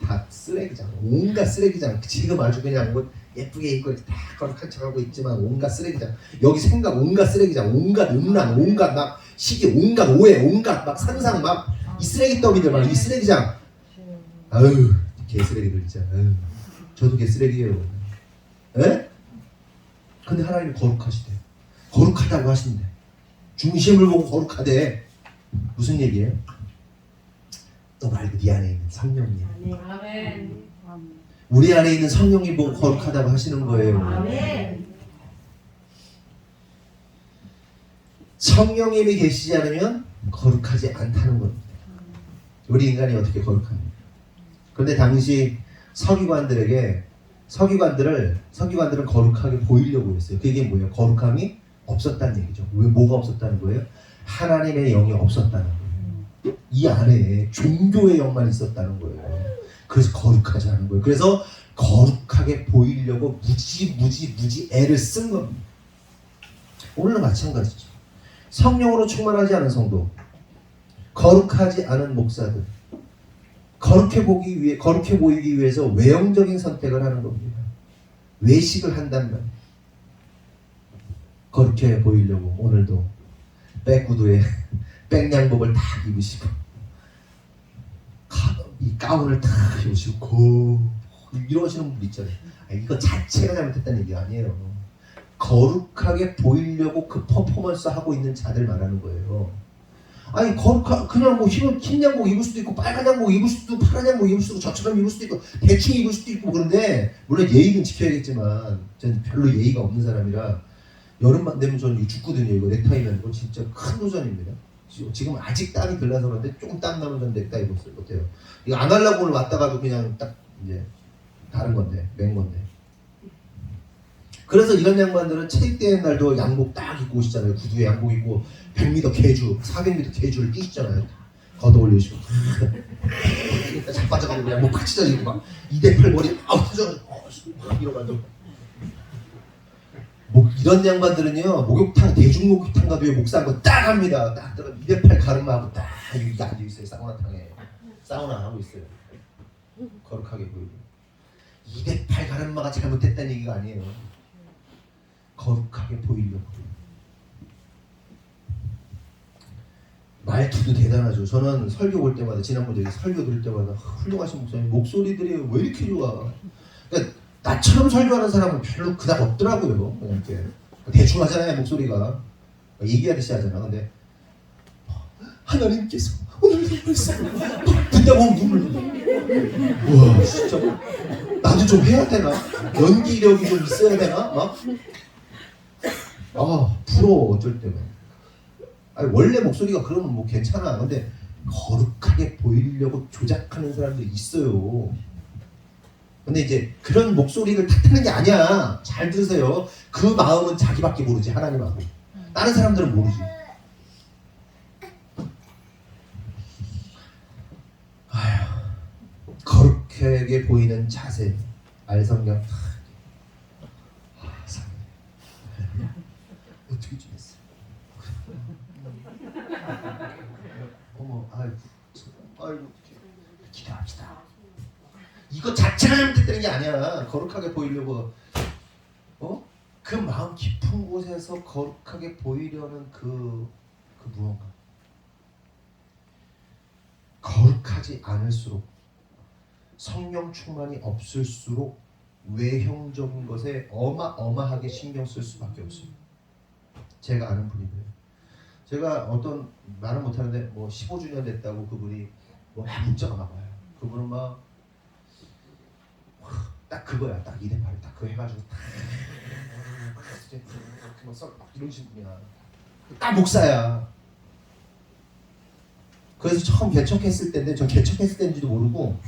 다 쓰레기장, 온갖 쓰레기장. 지금 아주 그냥 뭐 예쁘게 입고 다 거룩한 척하고 있지만 온갖 쓰레기장. 여기 생각 온갖 쓰레기장, 온갖 음란, 온갖 막 시기, 온갖 오해, 온갖 막 상상 막 이 쓰레기 더미들 막 이 쓰레기장. 아유 개쓰레기들 진짜. 아유, 저도 개쓰레기예요. 에? 근데 하나님이 거룩하시대. 거룩하다고 하신대. 중심을 보고 거룩하대. 무슨 얘기예요? 너 말고 네 안에 있는 성령님. 아멘. 우리 안에 있는 성령이 보고 거룩하다고 하시는 거예요. 아멘. 성령님이 계시지 않으면 거룩하지 않다는 겁니다. 우리 인간이 어떻게 거룩합니까? 그런데 당시 서기관들은 거룩하게 보이려고 했어요. 그게 뭐예요? 거룩함이 없었다는 얘기죠. 왜 뭐가 없었다는 거예요? 하나님의 영이 없었다는 거예요. 이 안에 종교의 영만 있었다는 거예요. 그래서 거룩하지 않은 거예요. 그래서 거룩하게 보이려고 무지 애를 쓴 겁니다. 오늘은 마찬가지죠. 성령으로 충만하지 않은 성도, 거룩하지 않은 목사들, 거룩해 보이기 위해서 외형적인 선택을 하는 겁니다. 외식을 한다면 거룩해 보이려고 오늘도 백구두에 백양복을 다 입으시고 이 가운을 다 입으시고 이러시는 분들 있잖아요. 이거 자체가 잘못했다는 얘기 아니에요. 거룩하게 보이려고 그 퍼포먼스 하고 있는 자들 말하는 거예요. 아니 그냥 뭐 흰 양복 입을 수도 있고 빨간 양복 입을 수도 있고 파란 양복 입을 수도 있고 저처럼 입을 수도 있고 대충 입을 수도 있고 그런데 물론 예의는 지켜야겠지만 저는 별로 예의가 없는 사람이라 여름만 되면 저는 죽거든요. 이거 넥타이 매는 거 진짜 큰 도전입니다. 지금 아직 땀이 덜 나서 그런데 조금 땀 나면 전 넥타이 입었을 것 같아요. 이거 안 하려고 오늘 왔다가도 그냥 딱 이제 다른 건데 맨 건데. 그래서 이런 양반들은 체육대회 날도 양복 딱 입고 오시잖아요. 구두에 양복 입고 100m 개주, 400m 개주를 끼시잖아요. 걷어 올리시고 자빠져가지고 양복 팍 찢어지고 막 2대8 머리 터져가지고 이러가지고 이런 양반들은요 목욕탕 대중 목욕탕 가도 목사하고 딱 합니다. 딱 들어 2대8 가르마하고 딱 여기 앉아있어요. 사우나탕에 사우나 하고 있어요. 거룩하게 보이고 2대8 가르마가 잘못됐다는 얘기가 아니에요. 거룩하게 보이려고. 말투도 대단하죠. 저는 설교 볼 때마다 지난번에 설교 들을 때마다 훌륭하신 목사님 목소리들이 왜 이렇게 좋아. 그러니까 나처럼 설교하는 사람은 별로 그닥 없더라고요. 그냥 이렇게 대충 하잖아요. 목소리가 얘기하듯이 하잖아. 근데 하나님께서 오늘 말씀 듣다 보면 눈물 나. 우와 진짜 나도 좀 해야 되나? 연기력이 좀 있어야 되나? 막 부러워 어쩔 때는. 아니, 원래 목소리가 그러면 뭐 괜찮아. 근데 거룩하게 보이려고 조작하는 사람들이 있어요. 근데 이제 그런 목소리를 탓하는 게 아니야. 잘 들으세요. 그 마음은 자기밖에 모르지. 하나님하고. 다른 사람들은 모르지. 거룩하게 보이는 자세. 알성경. 어떻게 지냈어? 어머, 아이고, 기도합시다. 이거 자체가 잘못됐다는 게 아니야. 거룩하게 보이려고, 그 마음 깊은 곳에서 거룩하게 보이려는 그 무언가. 거룩하지 않을수록 성령 충만이 없을수록 외형적인 것에 어마어마하게 신경 쓸 수밖에 없어요. 제가 아는 분이고요. 제가 어떤 말은 못하는데 뭐 15주년 됐다고 그분이 뭐 문자가 막 와요. 그분은 막 딱 그거야. 딱 2대8 딱 그거 해가지고 막 이러신 분이야. 딱 목사야. 그래서 처음 개척했을 때인데 전 개척했을 때인지도 모르고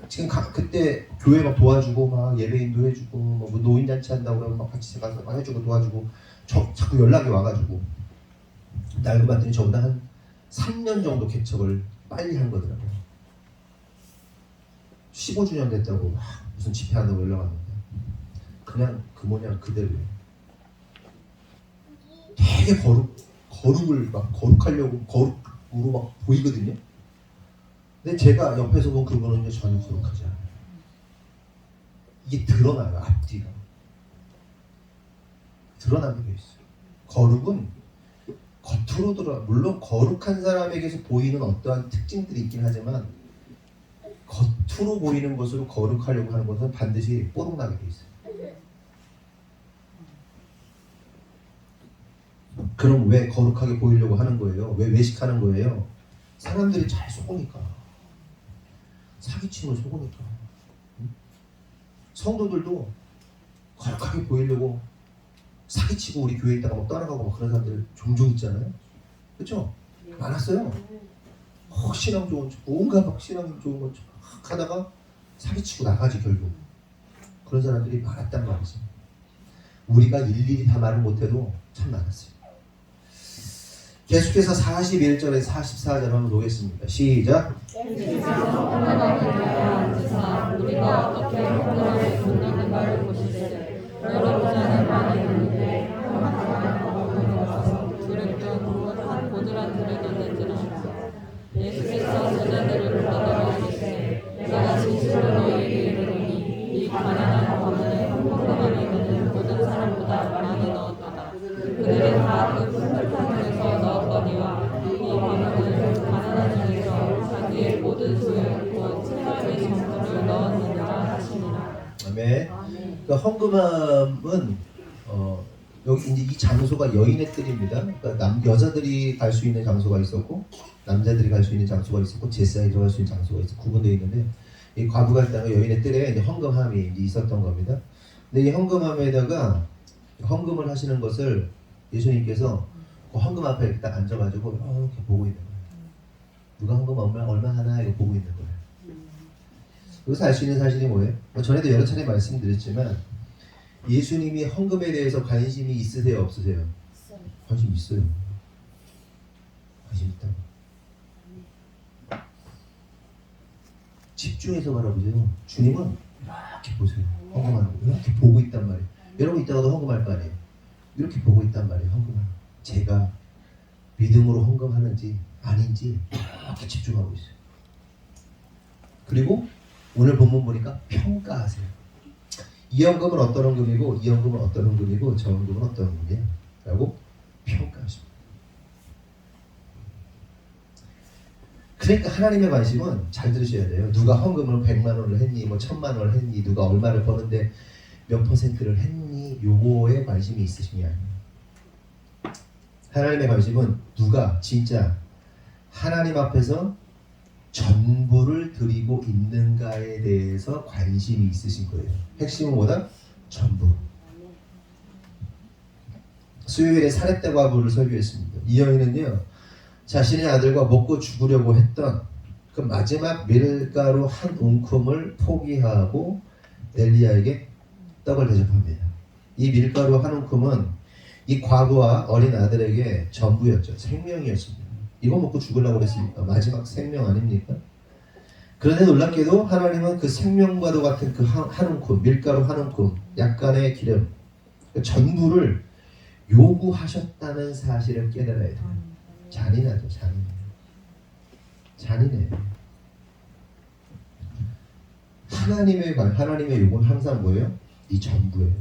지금 그때 교회 막 도와주고 막 예배인도 해주고 뭐 노인잔치 한다고 그러면 막 같이 가서 막 해주고 도와주고 자꾸 연락이 와가지고 알고 봤더니 저보다 한 3년 정도 개척을 빨리 한 거더라고요. 15주년 됐다고 무슨 집회 한다고 연락 왔는데 그냥 그 모양 그대로예요. 되게 거룩을 막 거룩하려고 거룩으로 막 보이거든요. 근데 제가 옆에서 본 그분은 전혀 거룩하지 않아요. 이게 드러나요. 앞뒤가 드러나게 돼 있어요. 거룩은 겉으로 물론 거룩한 사람에게서 보이는 어떠한 특징들이 있긴 하지만 겉으로 보이는 것으로 거룩하려고 하는 것은 반드시 뽀록나게 돼 있어요. 그럼 왜 거룩하게 보이려고 하는 거예요? 왜 외식하는 거예요? 사람들이 잘 속으니까. 사기치면 속으니까. 성도들도 거룩하게 보이려고 사기치고 우리 교회에 있다가 막 떠나가고 막 그런 사람들 종종 있잖아요. 그렇죠? 많았어요. 신앙 좋은 척, 온갖 막 신앙 좋은 것 하다가 사기치고 나가지 결국. 그런 사람들이 많았단 말이죠. 우리가 일일이 다 말을 못해도 참 많았어요. 계속해서 41절에 44절 한번 보겠습니다. 시작. 우리가 어떻게 헌금함에 붙는가를 보시되 여러 부자는 많이 있는데 한 고들한테를 넣는지라. 예수께서 제자들을 불러다가 이르시되 내가 진실로 너희에게 이르노니 이 가난한 가문에 헌금함에 있는 모든 사람보다 많이 넣었도다. 그들이 다 그 풍족한 중에서 넣었거니와 이 가문은 가난한 중에서 자기의 모든 소유 곧 생활비 전부를 넣었느니라 하시니라. 아멘. 그러니까 헌금함은 여기 이제 이 장소가 여인의 뜰입니다. 그러니까 여자들이 갈 수 있는 장소가 있었고 남자들이 갈 수 있는 장소가 있었고 제사에 들어갈 수 있는 장소가 있어 구분되어 있는데 이 과부가 있다는 여인의 뜰에 이제 헌금함이 이제 있었던 겁니다. 근데 이 헌금함에다가 헌금을 하시는 것을 예수님께서 그 헌금 앞에 이렇게 딱 앉아가지고 이렇게 보고 있는 거예요. 누가 헌금 얼마 하나 이거 보고 있는 거예요. 여기서 알 수 있는 사실이 뭐예요? 전에도 여러 차례 말씀드렸지만 예수님이 헌금에 대해서 관심이 있으세요? 없으세요? 관심 있어요. 관심 있다고. 집중해서 바라보세요. 주님은 이렇게 보세요. 헌금하는 거 이렇게 보고 있단 말이에요. 여러분 이따가도 헌금할 거 아니에요? 이렇게 보고 있단 말이에요. 헌금하는 거. 제가 믿음으로 헌금하는지 아닌지 이렇게 집중하고 있어요. 그리고 오늘 본문 보니까 평가하세요. 이 헌금은 어떤 헌금이고 이 헌금은 어떤 헌금이고 저 헌금은 어떤 헌금이야 라고 평가하십니다. 그러니까 하나님의 관심은 잘 들으셔야 돼요. 누가 헌금을 100만 원을 했니 뭐 1000만 원을 했니 누가 얼마를 버는데 몇 퍼센트를 했니 요거에 관심이 있으신 게 아니에요. 하나님의 관심은 누가 진짜 하나님 앞에서 전부를 드리고 있는가에 대해서 관심이 있으신 거예요. 핵심은 뭐다? 전부. 수요일에 사렙대 과부를 설교했습니다. 이 여인은요 자신의 아들과 먹고 죽으려고 했던 그 마지막 밀가루 한 움큼을 포기하고 엘리야에게 떡을 대접합니다. 이 밀가루 한 움큼은 이 과부와 어린 아들에게 전부였죠. 생명이었습니다. 이거 먹고 죽으려고 그랬습니까? 마지막 생명 아닙니까? 그런데 놀랍게도 하나님은 그 생명과도 같은 그 한 움큼, 밀가루 한 움큼, 약간의 기름, 그 전부를 요구하셨다는 사실을 깨달아야 돼요. 잔인하죠, 잔인해요. 하나님의 요구는 항상 뭐예요? 이 전부예요.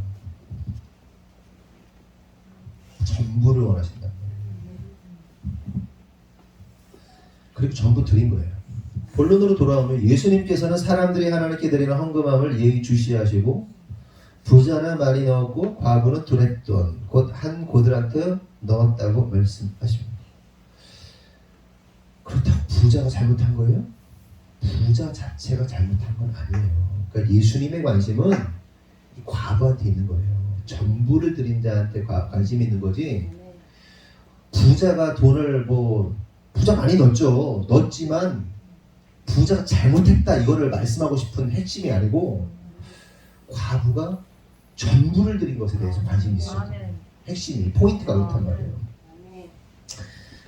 전부를 원하신다. 그리고 전부 드린 거예요. 본론으로 돌아오면 예수님께서는 사람들이 하나님께 드리는 헌금함을 예의주시하시고 부자는 많이 넣었고 과부는 두렙돈 곧 한 고들한테 넣었다고 말씀하십니다. 그렇다고 부자가 잘못한 거예요? 부자 자체가 잘못한 건 아니에요. 그러니까 예수님의 관심은 이 과부한테 있는 거예요. 전부를 드린 자한테 관심이 있는 거지. 부자가 돈을 부자 많이 넣었지만 부자가 잘못했다 이거를 말씀하고 싶은 핵심이 아니고 과부가 전부를 드린 것에 대해서 관심이 있어요. 핵심이 포인트가 그렇단 말이에요.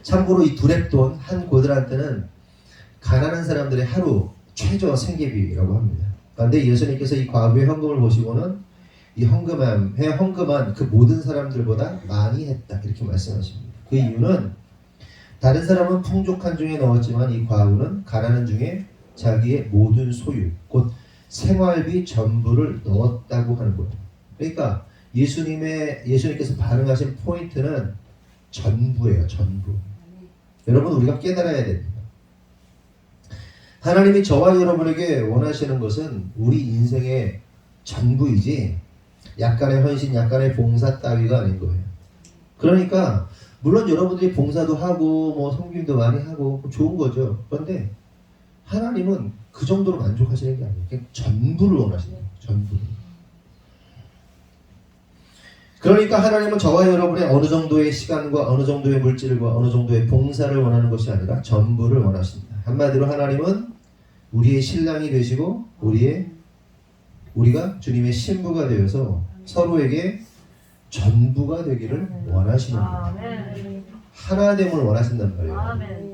참고로 이 두렙돈 한 고들한테는 가난한 사람들의 하루 최저 생계비라고 합니다. 그런데 예수님께서 이 과부의 헌금을 보시고는 이 헌금한 그 모든 사람들보다 많이 했다 이렇게 말씀하십니다. 그 이유는 다른 사람은 풍족한 중에 넣었지만 이 과부는 가난한 중에 자기의 모든 소유 곧 생활비 전부를 넣었다고 하는 거예요. 그러니까 예수님께서 반응하신 포인트는 전부예요. 전부. 여러분 우리가 깨달아야 됩니다. 하나님이 저와 여러분에게 원하시는 것은 우리 인생의 전부이지 약간의 헌신, 약간의 봉사 따위가 아닌 거예요. 그러니까 물론 여러분들이 봉사도 하고 섬김도 많이 하고 좋은 거죠. 그런데 하나님은 그 정도로 만족하시는 게 아니에요. 그냥 전부를 원하시는 거예요. 전부를. 그러니까 하나님은 저와 여러분의 어느 정도의 시간과 어느 정도의 물질과 어느 정도의 봉사를 원하는 것이 아니라 전부를 원하십니다. 한마디로 하나님은 우리의 신랑이 되시고 우리가 주님의 신부가 되어서 서로에게 전부가 되기를 원하시는 거예요. 하나됨을 원하신단 말이에요.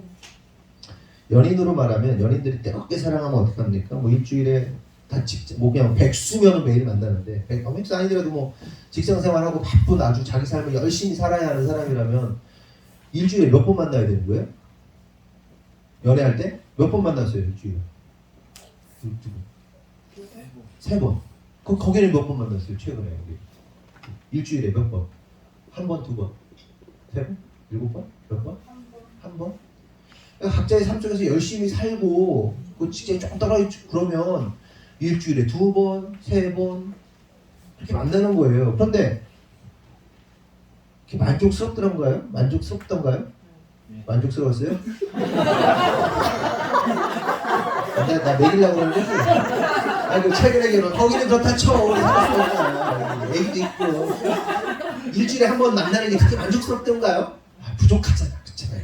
연인으로 말하면 연인들이 뜨겁게 사랑하면 어떡합니까? 뭐 일주일에 다 직장, 뭐 그냥 백수면은 매일 만나는데 백수 아니더라도 뭐 직장 생활하고 바쁜 아주 자기 삶을 열심히 살아야 하는 사람이라면 일주일에 몇 번 만나야 되는 거예요? 연애할 때 몇 번 만났어요 일주일에? 세 번. 거기는 몇 번 만났어요 최근에 여기? 일주일에 몇 번? 한 번, 두 번, 세 번, 일곱 번, 몇 번? 한 번. 그러니까 각자의 삶 속에서 열심히 살고 그 직장이 조금 떨어지고 그러면 일주일에 두 번, 세 번 이렇게 만나는 거예요. 그런데 만족스럽던가요? 만족스러웠어요? 나 내리려고 그러는데 아니 최근에 결혼 거기는 그렇다 쳐 애기도 있고 일주일에 한 번 만나는 게 그렇게 만족스럽던가요? 부족하잖아 그렇잖아요.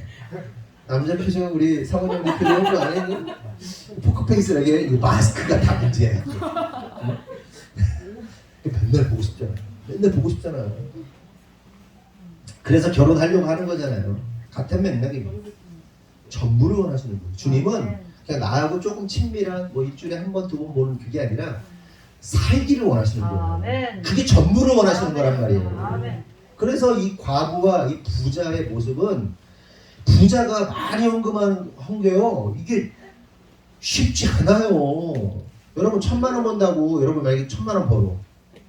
남자 표정 우리 성훈이 형 표정 그 안에는 포크페이스라게 마스크가 다 문제야. 맨날 보고 싶잖아. 그래서 결혼하려고 하는 거잖아요. 같은 맥락이 전부를 원하시는 거예요. 주님은 그냥 나하고 조금 친밀한 뭐 일주일에 한 번, 두 번 보는 그게 아니라 살기를 원하시는 거예요. 그게 전부를 원하시는 거란 말이에요. 그래서 이 과부와 이 부자의 모습은 부자가 많이 헌게요. 이게 쉽지 않아요. 여러분 1,000,000원 번다고 여러분 만약에 1,000,000원 벌어.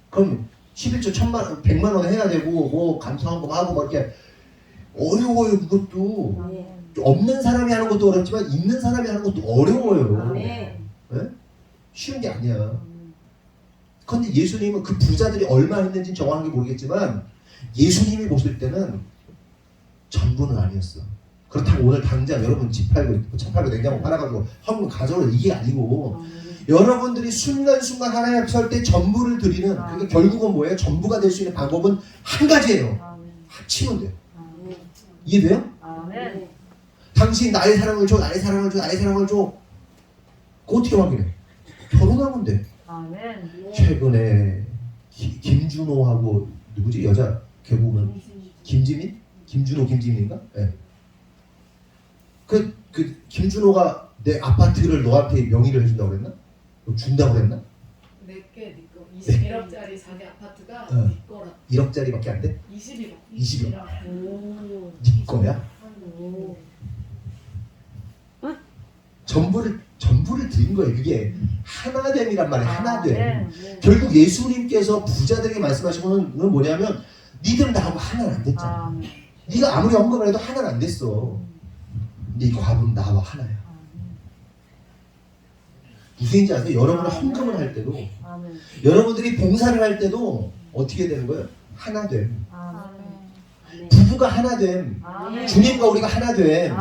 그럼 11조 100만 원 해야 되고 뭐 감사한거 하고 막 이렇게 어려워요. 그것도 없는 사람이 하는 것도 어렵지만 있는 사람이 하는 것도 어려워요. 네? 쉬운 게 아니야. 그런데 예수님은 그 부자들이 얼마 있는지 정확하게 모르겠지만 예수님이 보실 때는 전부는 아니었어. 그렇다고 오늘 당장 여러분 집 팔고 차 팔고 냉장고 팔아가지고 헌금 가져오는 이게 아니고 여러분들이 순간순간 하나님 앞에 설 때 전부를 드리는 그러니까 결국은 뭐예요? 전부가 될 수 있는 방법은 한 가지예요. 합치면 돼요. 이해돼요? 당신 나의 사랑을 줘, 나의 사랑을 줘, 나의 사랑을 줘. 그거 어떻게 확인해? 결혼하면 돼. 최근에 김준호하고 누구지? 여자 개그우먼 김지민? 김준호인가? 네. 그 김준호가 내 아파트를 너한테 명의를 해준다고 그랬나? 준다고 그랬나? 내게 니꺼 21억짜리 자기 아파트가 니 거라. 1억짜리밖에 안 돼? 20억. 20억. 니 거야? 전부를 드린 거예요. 그게 하나됨이란 말이에요. 하나됨. 결국 예수님께서 부자들에게 말씀하신 거는 뭐냐면 니들 나하고 하나는 안 됐잖아. 네가 아무리 헌금을 해도 하나는 안 됐어. 근데 이 과부는 나와 하나야. 무슨 얘기인지 아세요? 여러분은 헌금을 할 때도 여러분들이 봉사를 할 때도 어떻게 되는 거예요? 하나됨. 부부가 하나됨. 주님과 우리가 하나됨.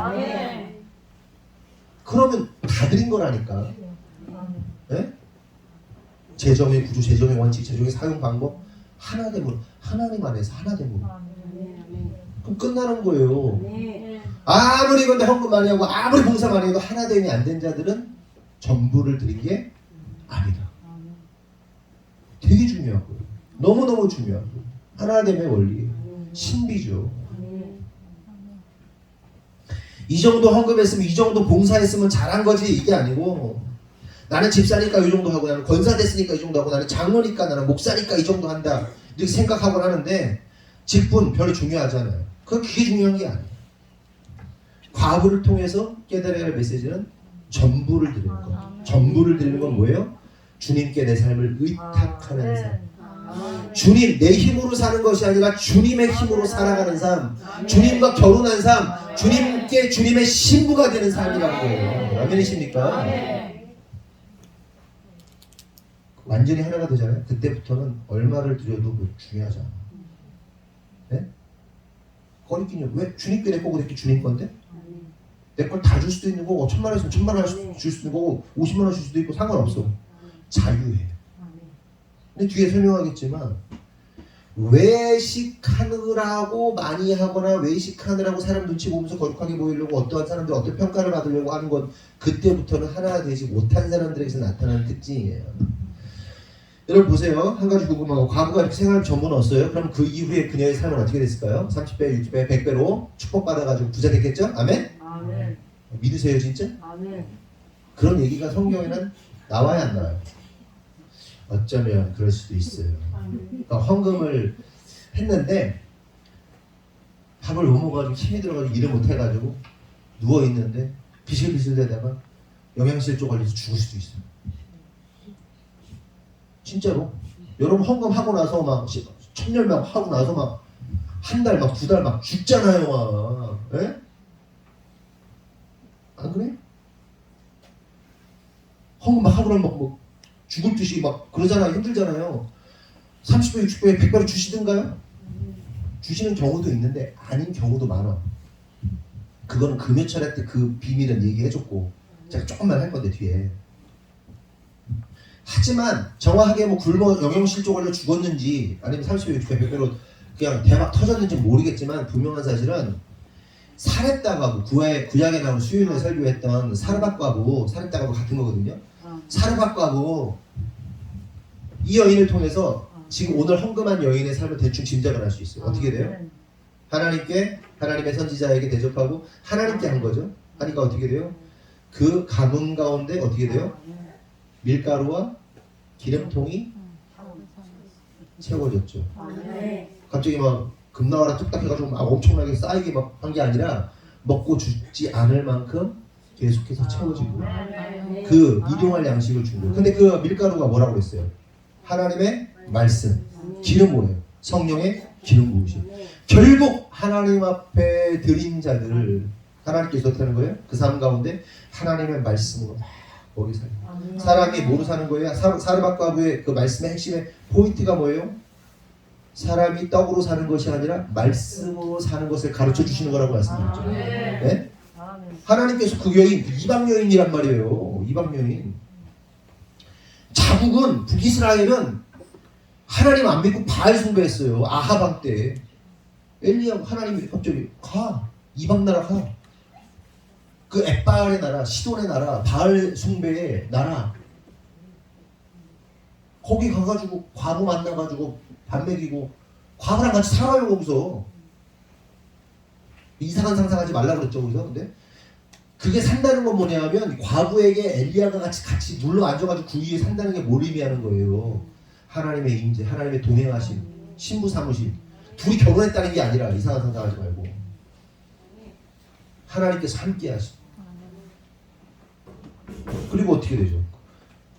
그러면 다 드린 거라니까. 네? 재정의 구조, 재정의 원칙, 재정의 사용 방법 하나됨으로 하나님 안에서 하나됨으로 그럼 끝나는 거예요. 아무리 근데 헌금 많이 하고 아무리 봉사 많이 해도 하나됨이 안 된 자들은 전부를 드린 게 아니다. 되게 중요한 거예요. 너무너무 중요한 거예요. 하나됨의 원리 신비죠. 이 정도 헌금했으면 이 정도 봉사했으면 잘한 거지 이게 아니고 나는 집사니까 이 정도 하고 나는 권사 됐으니까 이 정도 하고 나는 장로니까 나는 목사니까 이 정도 한다 이렇게 생각하곤 하는데 직분 별로 중요하지 않아요. 그게 중요한 게 아니에요. 과부를 통해서 깨달아야 할 메시지는 전부를 드리는 거. 전부를 드리는 건 뭐예요? 주님께 내 삶을 의탁하는 삶. 주님 내 힘으로 사는 것이 아니라 주님의 힘으로 살아가는 삶, 주님과 결혼한 삶, 주님께 주님의 신부가 되는 삶이라는 거예요. 아멘이십니까? 완전히 하나가 되잖아요. 그때부터는 얼마를 드려도 중요하지 않아. 네? 거리끼니 왜 주님께 내 거고 내게 주님 건데? 내 걸 다 줄 수도 있는 거고 1,000만 원 있으면 1,000만 원 줄 수도 있는 거고 50만 원 줄 수도 있고 상관없어. 자유해. 근데 뒤에 설명하겠지만 외식하느라고 많이 하거나 외식하느라고 사람 눈치 보면서 거룩하게 보이려고 어떠한 사람들 어떤 평가를 받으려고 하는 건 그때부터는 하나 되지 못한 사람들에게서 나타나는 특징이에요. 여러분 보세요. 한 가지 궁금한 거. 과부가 이렇게 생활 전문 얻었어요. 그럼 그 이후에 그녀의 삶은 어떻게 됐을까요? 30배, 60배, 100배로 축복받아가지고 부자 됐겠죠? 아멘? 아멘. 믿으세요 진짜? 아멘. 그런 얘기가 성경에는 나와야 안 나와요? 어쩌면 그럴 수도 있어요. 그러니까 헌금을 했는데 밥을 못 먹어가지고 힘이 들어가지고 일을 못 해가지고 누워있는데 비실비실대다가 영양실조 걸려서 죽을 수도 있어요. 진짜로. 여러분 헌금하고 나서 막 천열명 하고 나서 막 한 달 막 두 달 막 죽잖아요 막. 에? 안 그래? 헌금 막 하고 나면 뭐 죽을 듯이 막 그러잖아요. 힘들잖아요. 30배, 60배, 100배로 주시든가요? 주시는 경우도 있는데 아닌 경우도 많아. 그거는 금요철회 때 그 비밀은 얘기해줬고 제가 조금만 할 건데 뒤에. 하지만 정확하게 뭐 굶어 영양실조 걸려 죽었는지 아니면 30배, 60배, 100배로 그냥 대박 터졌는지 모르겠지만 분명한 사실은 사렙다가고 구약에 나온 수요일에 설교했던 사르밧과부 같은 거거든요. 사르밧과부 이 여인을 통해서 지금 오늘 헌금한 여인의 삶을 대충 짐작을 할 수 있어요. 어떻게 돼요? 하나님께 하나님의 선지자에게 대접하고 하나님께 한 거죠. 하니까 어떻게 돼요? 그 가문 가운데 어떻게 돼요? 밀가루와 기름통이 채워졌죠. 갑자기 막 금나와라 뚝딱 해가지고 막 엄청나게 쌓이게 막 한 게 아니라 먹고 죽지 않을 만큼 계속해서 채워지고 그 일용할 양식을 준 거예요. 근데 그 밀가루가 뭐라고 그랬어요? 하나님의 말씀, 기름 뭐예요? 성령의 기름 부으심. 결국 하나님 앞에 드린 자들을 하나님께서 어떻게 하는 거예요? 그 삶 가운데 하나님의 말씀으로 막 먹이 살고 사람이 뭐로 사는 거예요? 사르밧과부의 그 말씀의 핵심의 포인트가 뭐예요? 사람이 떡으로 사는 것이 아니라 말씀으로 사는 것을 가르쳐 주시는 거라고 말씀드렸죠. 네? 하나님께서 그 여인 이방 여인이란 말이에요. 이방 여인. 자국은 북이스라엘은 하나님 안 믿고 바알 숭배했어요. 아하방 때 엘리야가 하나님이 갑자기 가 이방 나라 가. 그 엣바알의 나라, 시돈의 나라, 바알 숭배의 나라. 거기 가가지고 과부 만나가지고 밥 먹이고 과부랑 같이 살아요 거기서. 이상한 상상하지 말라 그랬죠 거기서. 근데 그게 산다는 건 뭐냐면 과부에게 엘리야가 같이 눌러 앉아가지고 그 위에 산다는 게 뭘 의미하는 거예요. 하나님의 임재, 하나님의 동행하심, 신부 삼으심. 둘이 결혼했다는 게 아니라 이상한 상상하지 말고 하나님께서 함께 하심. 그리고 어떻게 되죠?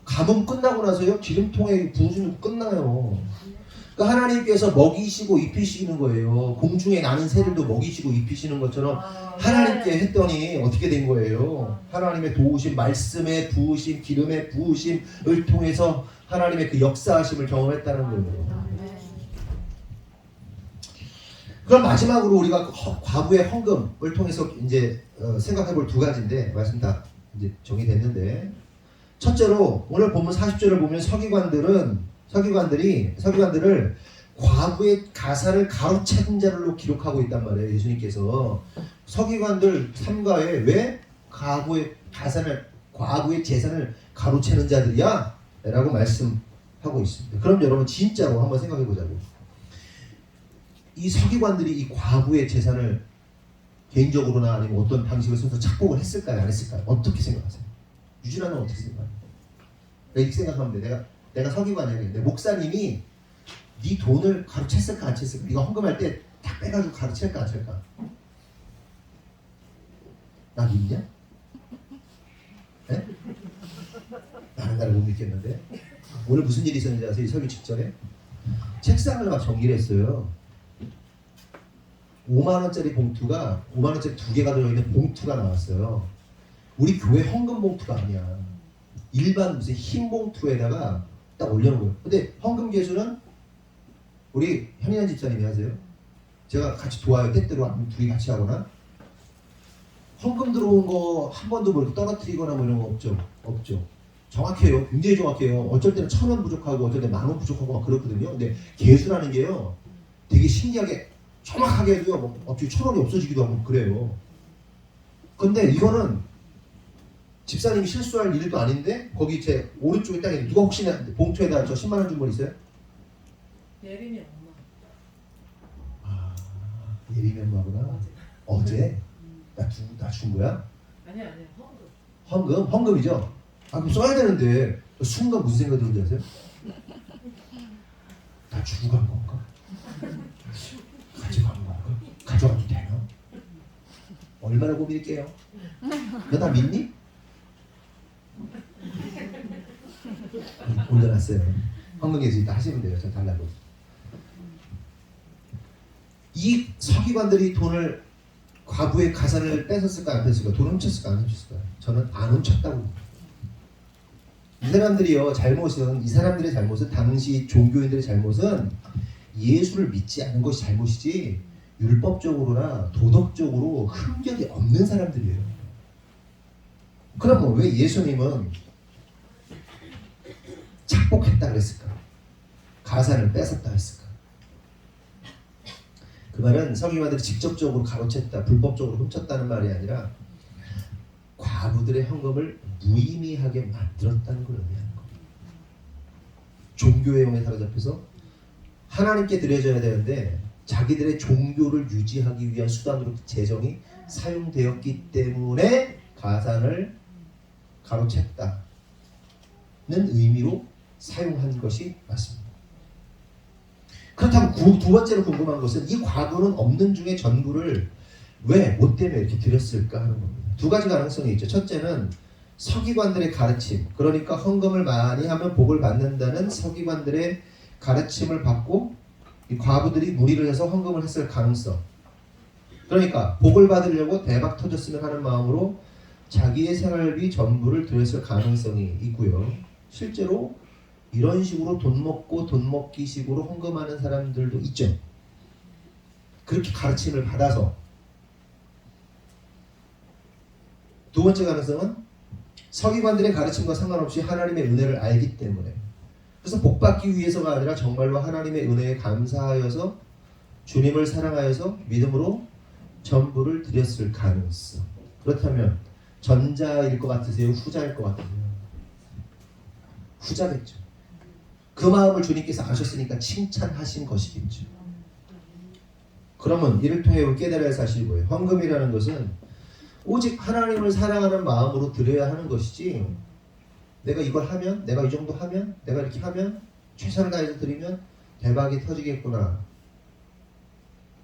가뭄 끝나고 나서요 기름통에 부으시는 거 끝나요. 그러니까 하나님께서 먹이시고 입히시는 거예요. 공중에 나는 새들도 먹이시고 입히시는 것처럼 하나님께 했더니 어떻게 된 거예요? 하나님의 도우심, 말씀의 부으심, 기름의 부으심을 통해서 하나님의 그 역사하심을 경험했다는 거예요. 그럼 마지막으로 우리가 과부의 헌금을 통해서 이제 생각해볼 두 가지인데 말씀 다 이제 정리됐는데 첫째로 오늘 본문 40절을 보면 서기관들을 과부의 가사를 가로챈 자로 기록하고 있단 말이에요. 예수님께서 서기관들 삼가에 왜 과부의 재산을 가로채는 자들이야? 라고 말씀하고 있습니다. 그럼 여러분 진짜로 한번 생각해 보자고. 이 서기관들이 이 과부의 재산을 개인적으로나 아니면 어떤 방식을 써서 착복을 했을까요? 안 했을까요? 어떻게 생각하세요? 유진아는 어떻게 생각해요? 이렇게 생각하면 돼. 내가 서기관이야. 근데 목사님이 네 돈을 가로챘을까 안 챘을까? 네가 헌금할 때 딱 빼가지고 가로챌까 안 챌까? 나 믿냐? 네? 나는 나를 못 믿겠는데. 오늘 무슨 일이 있었는지 아세요? 이 설교 직전에 책상을 막 정리를 했어요. 5만원짜리 봉투가 5만원짜리 2개가 들어있는 봉투가 나왔어요. 우리 교회 헌금 봉투가 아니야. 일반 무슨 흰 봉투에다가 딱 올려놓은 거예요. 근데 헌금 계수는 우리 현인한 집사님이 하세요. 제가 같이 도와요. 때때로 둘이 같이 하거나. 헌금 들어온 거 한 번도 뭐 이렇게 떨어뜨리거나 뭐 이런 거 없죠. 정확해요. 굉장히 정확해요. 어쩔 때는 1,000원 부족하고 어쩔 때는 10,000원 부족하고 막 그렇거든요. 근데 계수라는 게요. 되게 신기하게 정확하게 해도요. 뭐 어떻게 1,000원이 없어지기도 하고 그래요. 근데 이거는 집사님이 실수할 일도 아닌데 거기 제 오른쪽에 딱 누가 혹시나 봉투에다 저 10만 원 준 분 있어요? 예림이 엄마. 아, 예림이 엄마구나. 어제 나 준 거야? 아니야 헌금. 헌금이죠. 아 그럼 써야 되는데 순간 무슨 생각 드는지 아세요? 나 주고 간 건가? 가져간 건가? 가져가도 되나? 얼마나 고민일게요? 너 나 믿니? 올려놨어요. 헌금에서 이따 하시면 돼요. 저 달라고. 이 서기관들이 돈을 과부의 가산을 뺏었을까 안 뺏었을까? 돈 훔쳤을까 안 훔쳤을까? 저는 안 훔쳤다고 봅니다. 이 사람들이요 이 사람들의 잘못은 당시 종교인들의 잘못은 예수를 믿지 않은 것이 잘못이지 율법적으로나 도덕적으로 흔적이 없는 사람들이에요. 그러면 왜 예수님은 착복했다 그랬을까? 가산을 뺏었다 했을까? 그 말은 서기관들이 직접적으로 가로챘다, 불법적으로 훔쳤다는 말이 아니라 과부들의 헌금을 무의미하게 만들었다는 걸 의미하는 겁니다. 종교의 영에 사로잡혀서 하나님께 드려져야 되는데 자기들의 종교를 유지하기 위한 수단으로 재정이 사용되었기 때문에 가산을 가로챘다는 의미로 사용한 것이 맞습니다. 그렇다면 두 번째로 궁금한 것은 이 과부는 없는 중에 전부를 왜 뭐 때문에 이렇게 드렸을까 하는 겁니다. 두 가지 가능성이 있죠. 첫째는 서기관들의 가르침, 그러니까 헌금을 많이 하면 복을 받는다는 서기관들의 가르침을 받고 이 과부들이 무리를 해서 헌금을 했을 가능성. 그러니까 복을 받으려고 대박 터졌으면 하는 마음으로 자기의 생활비 전부를 드렸을 가능성이 있고요. 실제로 이런 식으로 돈 먹고 돈 먹기 식으로 헌금하는 사람들도 있죠. 그렇게 가르침을 받아서. 두 번째 가능성은 서기관들의 가르침과 상관없이 하나님의 은혜를 알기 때문에, 그래서 복 받기 위해서가 아니라 정말로 하나님의 은혜에 감사하여서 주님을 사랑하여서 믿음으로 전부를 드렸을 가능성. 그렇다면 전자일 것 같으세요? 후자일 것 같으세요? 후자겠죠. 그 마음을 주님께서 아셨으니까 칭찬하신 것이겠죠. 그러면 이를 통해 우리 깨달아야 할 사실이 뭐예요? 헌금이라는 것은 오직 하나님을 사랑하는 마음으로 드려야 하는 것이지, 내가 이걸 하면, 내가 이 정도 하면, 내가 이렇게 하면, 최선을 다해서 드리면 대박이 터지겠구나,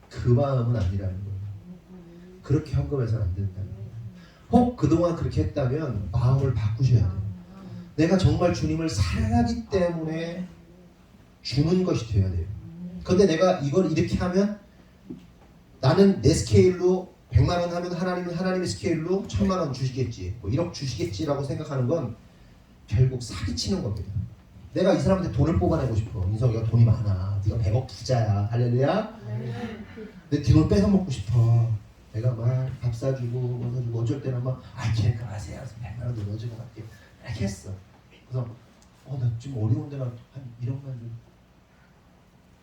그 마음은 아니라는 거예요. 그렇게 헌금해서는 안 된다는 거예요. 혹 그동안 그렇게 했다면 마음을 바꾸셔야 돼요. 내가 정말 주님을 사랑하기 때문에 주는 것이 돼야 돼요. 근데 내가 이걸 이렇게 하면 나는 내 스케일로 100만 원 하면 하나님은 하나님의 스케일로 1000만 원 주시겠지, 뭐 1억 주시겠지라고 생각하는 건 결국 사기치는 겁니다. 내가 이 사람한테 돈을 뽑아내고 싶어. 인석이가 돈이 많아. 네가 100억 부자야. 할렐루야. 내 돈을 뺏어 먹고 싶어. 내가 막 밥 사주고 뭐 사주고 어쩔 때는 막 걔가 가세요. 100만 원도 넣어주고 갈게. 이렇게 했어. 그래서 나 지금 어려운데 한 1억만 좀.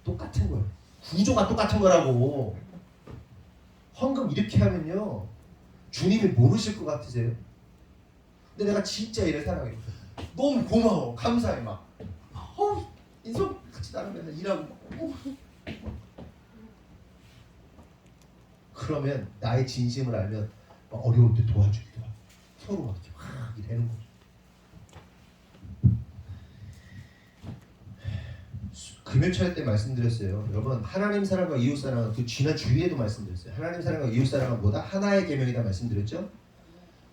똑같은 거예요. 구조가 똑같은 거라고. 헌금 이렇게 하면요 주님이 모르실 것 같으세요? 근데 내가 진짜 얘를 사랑해. 너무 고마워. 감사해. 막 인성 같이 나랑 맨날 일하고 그러면 나의 진심을 알면 막 어려울 때 도와주기도 하고 서로 막 이렇게 막 이러는 거죠. 금요철 때 말씀드렸어요. 여러분, 하나님 사랑과 이웃 사랑은 그 지난 주일에도 말씀드렸어요. 하나님 사랑과 이웃 사랑은 뭐다? 하나의 계명이다 말씀드렸죠.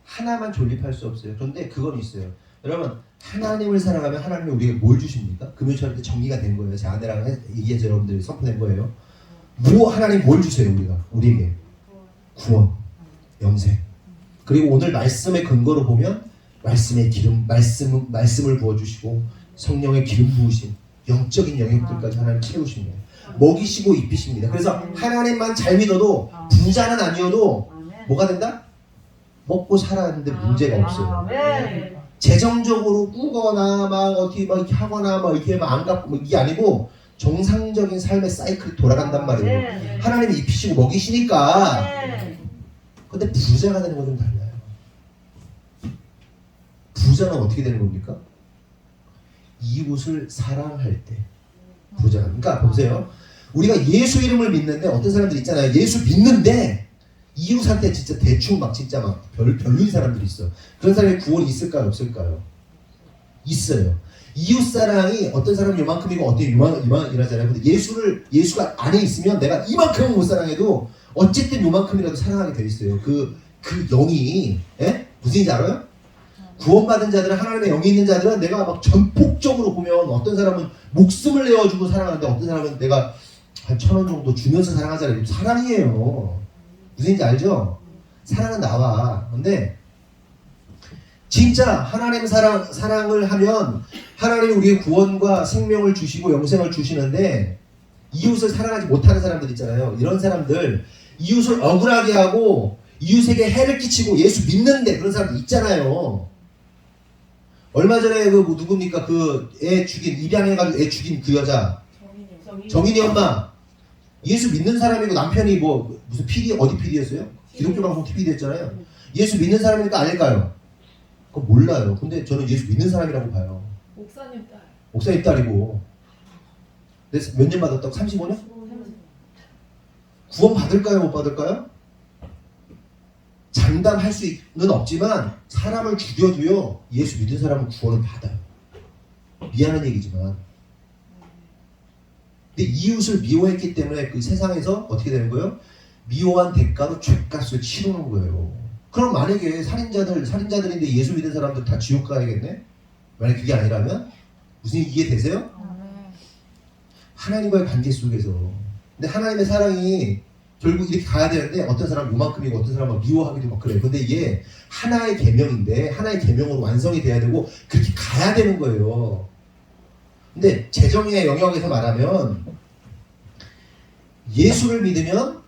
하나만 존립할 수 없어요. 그런데 그건 있어요. 여러분, 하나님을 사랑하면 하나님이 우리에게 뭘 주십니까? 금요철 때 정리가 된 거예요. 제 아내랑 얘기해서 여러분들이 선포된 거예요. 하나님 뭘 주세요? 우리에게 구원, 영생. 그리고 오늘 말씀의 근거로 보면 말씀의 기름, 말씀을 부어주시고 성령의 기름 부으심, 영적인 영역들까지 하나님 채우십니다. 먹이시고 입히십니다. 그래서 하나님만 잘 믿어도 부자는 아니어도 뭐가 된다? 먹고 살았는데 문제가 없어요. 재정적으로 꾸거나 막 어떻게 막 이렇게 하거나 막 이렇게 막 안 갚고 뭐 이게 아니고 정상적인 삶의 사이클이 돌아간단 말이에요. 하나님이 입히시고 먹이시니까. 근데 부자가 되는 건 좀 달라요. 부자는 어떻게 되는 겁니까? 이웃을 사랑할 때 부자가. 그러니까 보세요. 우리가 예수 이름을 믿는데 어떤 사람들 있잖아요. 예수 믿는데 이웃한테 진짜 대충 막 진짜 막 별로인 사람들이 있어. 그런 사람의 구원이 있을까요? 없을까요? 있어요. 이웃 사랑이 어떤 사람은 요만큼이고 어떤 이만이라잖아요. 근데 예수가 안에 있으면 내가 이만큼은 못 사랑해도 어쨌든 요만큼이라도 사랑하게 돼 있어요. 그 영이, 예? 무슨 얘기인지 알아요? 구원받은 자들은, 하나님의 영이 있는 자들은 내가 막 전폭적으로 보면 어떤 사람은 목숨을 내어주고 사랑하는데 어떤 사람은 내가 한 1,000원 정도 주면서 사랑하잖아요. 사랑이에요. 무슨 얘기인지 알죠? 사랑은 나와. 근데 진짜 하나님 사랑을 하면 하나님이 우리의 구원과 생명을 주시고 영생을 주시는데 이웃을 사랑하지 못하는 사람들 있잖아요. 이런 사람들 이웃을 억울하게 하고 이웃에게 해를 끼치고 예수 믿는데 그런 사람들 있잖아요. 얼마 전에 그 누굽니까? 그 애 죽인, 입양해가지고 애 죽인 그 여자 정인이 엄마 예수 믿는 사람이고 남편이 뭐 무슨 PD 어디 PD였어요? 기독교 방송 TV 됐잖아요. 예수 믿는 사람이니까 아닐까요? 그거 몰라요. 근데 저는 예수 믿는 사람이라고 봐요. 목사님 딸. 목사님 딸이고. 근데 몇 년 받았다고? 35년? 구원 받을까요? 못 받을까요? 장담할 수는 없지만 사람을 죽여도요 예수 믿는 사람은 구원을 받아요. 미안한 얘기지만. 근데 이웃을 미워했기 때문에 그 세상에서 어떻게 되는 거예요? 미워한 대가로 죄값을 치르는 거예요. 그럼 만약에 살인자들인데 예수 믿는 사람들 다 지옥 가야겠네? 만약 그게 아니라면? 무슨 이해되세요? 하나님과의 관계 속에서. 근데 하나님의 사랑이 결국 이렇게 가야 되는데 어떤 사람은 요만큼이고 어떤 사람은 미워하기도 막 그래요. 근데 이게 하나의 계명인데 하나의 계명으로 완성이 돼야 되고 그렇게 가야 되는 거예요. 근데 재정의 영역에서 말하면 예수를 믿으면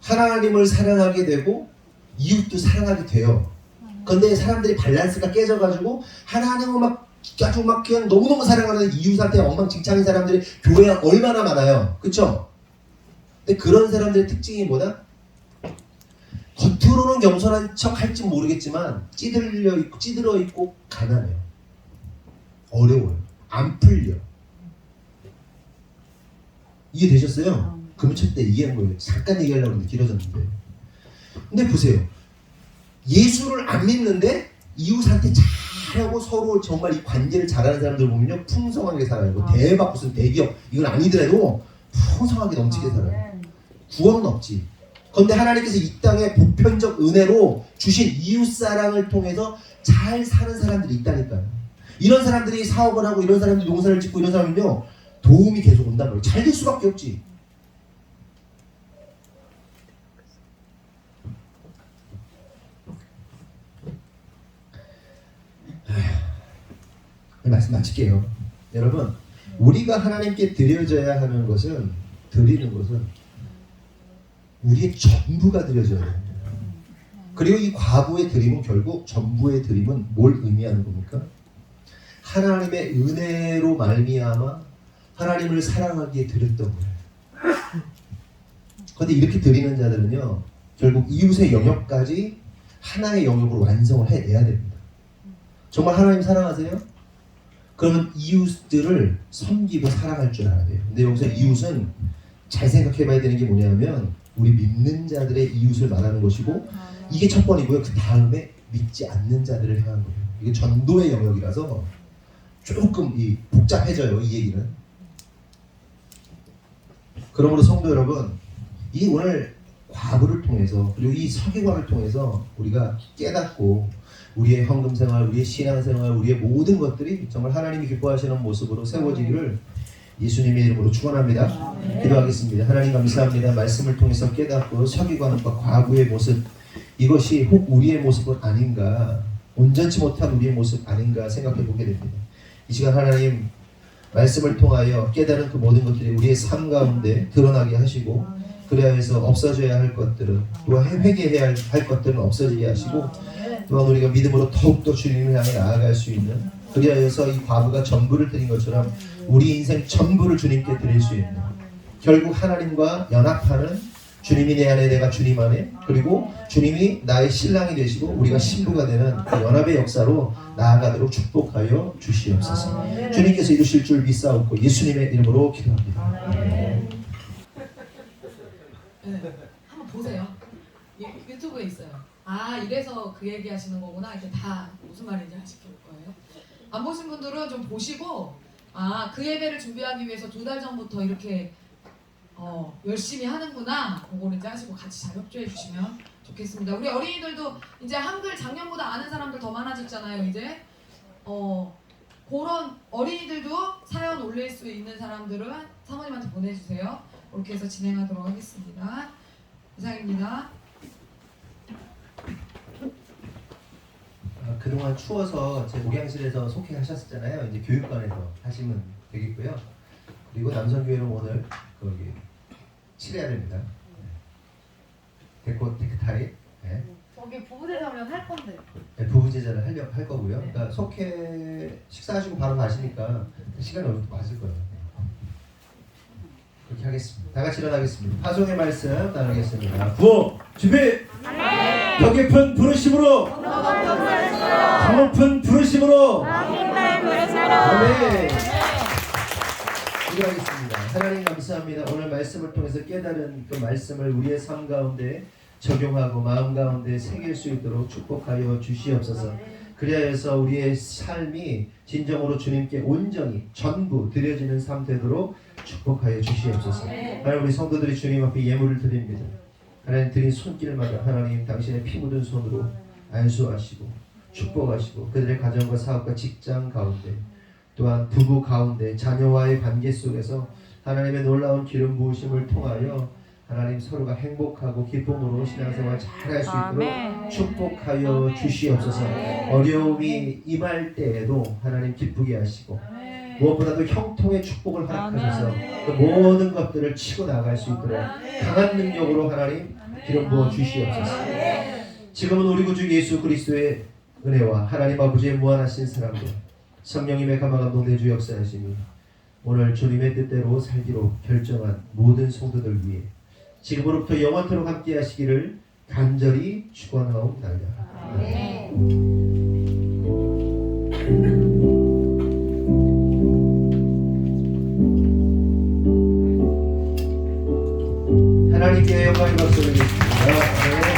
하나님을 사랑하게 되고 이웃도 사랑하게 돼요. 그런데 사람들이 밸런스가 깨져가지고 하나님을 막 아주 막 그냥 너무너무 사랑하는 이웃한테 엉망진창인 사람들이 교회에 얼마나 많아요. 그쵸? 근데 그런 사람들의 특징이 뭐다? 겉으로는 겸손한 척 할지 모르겠지만 찌들어 있고 가난해요. 어려워요. 안 풀려. 이해되셨어요? 그러면 첫 때 이해한 거예요. 잠깐 얘기하려고 했는데 길어졌는데. 근데 보세요. 예수를 안 믿는데 이웃한테 잘하고 서로 정말 이 관계를 잘하는 사람들 보면요. 풍성하게 살아요. 뭐 대박 무슨 대기업 이건 아니더라도 풍성하게 넘치게 살아요. 구원은 없지. 그런데 하나님께서 이 땅에 보편적 은혜로 주신 이웃사랑을 통해서 잘 사는 사람들이 있다니까요. 이런 사람들이 사업을 하고 이런 사람들이 농사를 짓고 이런 사람은요. 도움이 계속 온단 말이에요. 잘 될 수밖에 없지. 말씀 마칠게요. 여러분, 우리가 하나님께 드려져야 하는 것은 드리는 것은 우리의 전부가 드려져야 됩니다. 그리고 이 과부의 드림은 결국 전부의 드림은 뭘 의미하는 겁니까? 하나님의 은혜로 말미암아 하나님을 사랑하기에 드렸던 거예요. 그런데 이렇게 드리는 자들은요, 결국 이웃의 영역까지 하나의 영역으로 완성을 해내야 됩니다. 정말 하나님 사랑하세요? 그러면 이웃들을 섬기고 사랑할 줄 알아야 돼요. 근데 여기서 이웃은 잘 생각해봐야 되는 게 뭐냐면 우리 믿는 자들의 이웃을 말하는 것이고 이게 첫 번이고요. 그 다음에 믿지 않는 자들을 향한 거예요. 이게 전도의 영역이라서 조금 복잡해져요. 이 얘기는. 그러므로 성도 여러분, 이 오늘 과부를 통해서 그리고 이 서기관을 통해서 우리가 깨닫고 우리의 헌금생활, 우리의 신앙생활, 우리의 모든 것들이 정말 하나님이 기뻐하시는 모습으로 세워지기를 예수님의 이름으로 축원합니다. 기도하겠습니다. 하나님 감사합니다. 말씀을 통해서 깨닫고 서기관과 과부의 모습, 이것이 혹 우리의 모습은 아닌가, 온전치 못한 우리의 모습 아닌가 생각해 보게 됩니다. 이 시간 하나님 말씀을 통하여 깨달은 그 모든 것들이 우리의 삶 가운데 드러나게 하시고 그래야 해서 없어져야 할 것들은, 또한 회개해야 할 것들은 없어지게 하시고 또한 우리가 믿음으로 더욱더 주님을 향해 나아갈 수 있는, 그리하여서 이 과부가 전부를 드린 것처럼 우리 인생 전부를 주님께 드릴 수 있는, 결국 하나님과 연합하는, 주님이 내 안에 내가 주님 안에, 그리고 주님이 나의 신랑이 되시고 우리가 신부가 되는 그 연합의 역사로 나아가도록 축복하여 주시옵소서. 주님께서 이루실 줄 믿사옵고 예수님의 이름으로 기도합니다. 네. 한번 보세요. 유튜브에 있어요. 아, 이래서 그 얘기 하시는 거구나. 이렇게 다 무슨 말인지 아실 거예요. 안 보신 분들은 좀 보시고, 아, 그 예배를 준비하기 위해서 2달 전부터 이렇게 열심히 하는구나. 그거를 이제 하시고 같이 잘 협조해 주시면 좋겠습니다. 우리 어린이들도 이제 한글 작년보다 아는 사람들 더 많아졌잖아요. 이제 그런 어린이들도 사연 올릴 수 있는 사람들은 사모님한테 보내주세요. 그렇게 해서 진행하도록 하겠습니다. 이상입니다. 그동안 추워서 제 목양실에서 속회하셨었잖아요. 이제 교육관에서 하시면 되겠고요. 그리고 남성교회는 오늘 거기 칠해야 됩니다. 데크타이. 네. 저기 부부대사면 할 건데. 네, 부부제자를 할 거고요. 그러니까 속회 식사하시고 바로 가시니까 시간이 어느 정도 맞을 거예요. 그렇게 하겠습니다. 다 같이 일어나겠습니다. 파송의 말씀 나누겠습니다. 구호 준비. 더 깊은 부르심으로, 더 높은 부르심으로. 아멘. 기도하겠습니다. 하나님 감사합니다. 오늘 말씀을 통해서 깨달은 그 말씀을 우리의 삶 가운데 적용하고 마음 가운데 새길 수 있도록 축복하여 주시옵소서. 그리하여서 우리의 삶이 진정으로 주님께 온전히 전부 드려지는 삶 되도록 축복하여 주시옵소서. 하나님, 우리 성도들이 주님 앞에 예물을 드립니다. 하나님 드린 손길마다 하나님 당신의 피 묻은 손으로 안수하시고 축복하시고 그들의 가정과 사업과 직장 가운데 또한 부부 가운데 자녀와의 관계 속에서 하나님의 놀라운 기름 부으심을 통하여 하나님 서로가 행복하고 기쁨으로 신앙생활 잘할 수 있도록 축복하여 주시옵소서. 어려움이 임할 때에도 하나님 기쁘게 하시고 무엇보다도 형통의 축복을 허락하셔서 그 모든 것들을 치고 나갈 수 있도록 강한 능력으로 하나님 기름 부어 주시옵소서. 지금은 우리 구주 예수 그리스도의 은혜와 하나님 아버지의 무한하신 사랑과 성령님의 감화감동 내주 역사하시니 오늘 주님의 뜻대로 살기로 결정한 모든 성도들 위해 지금으로부터 영원토록 함께 하시기를 간절히 축원하옵나이다. 하나님께 영광의 박수를 드립니다.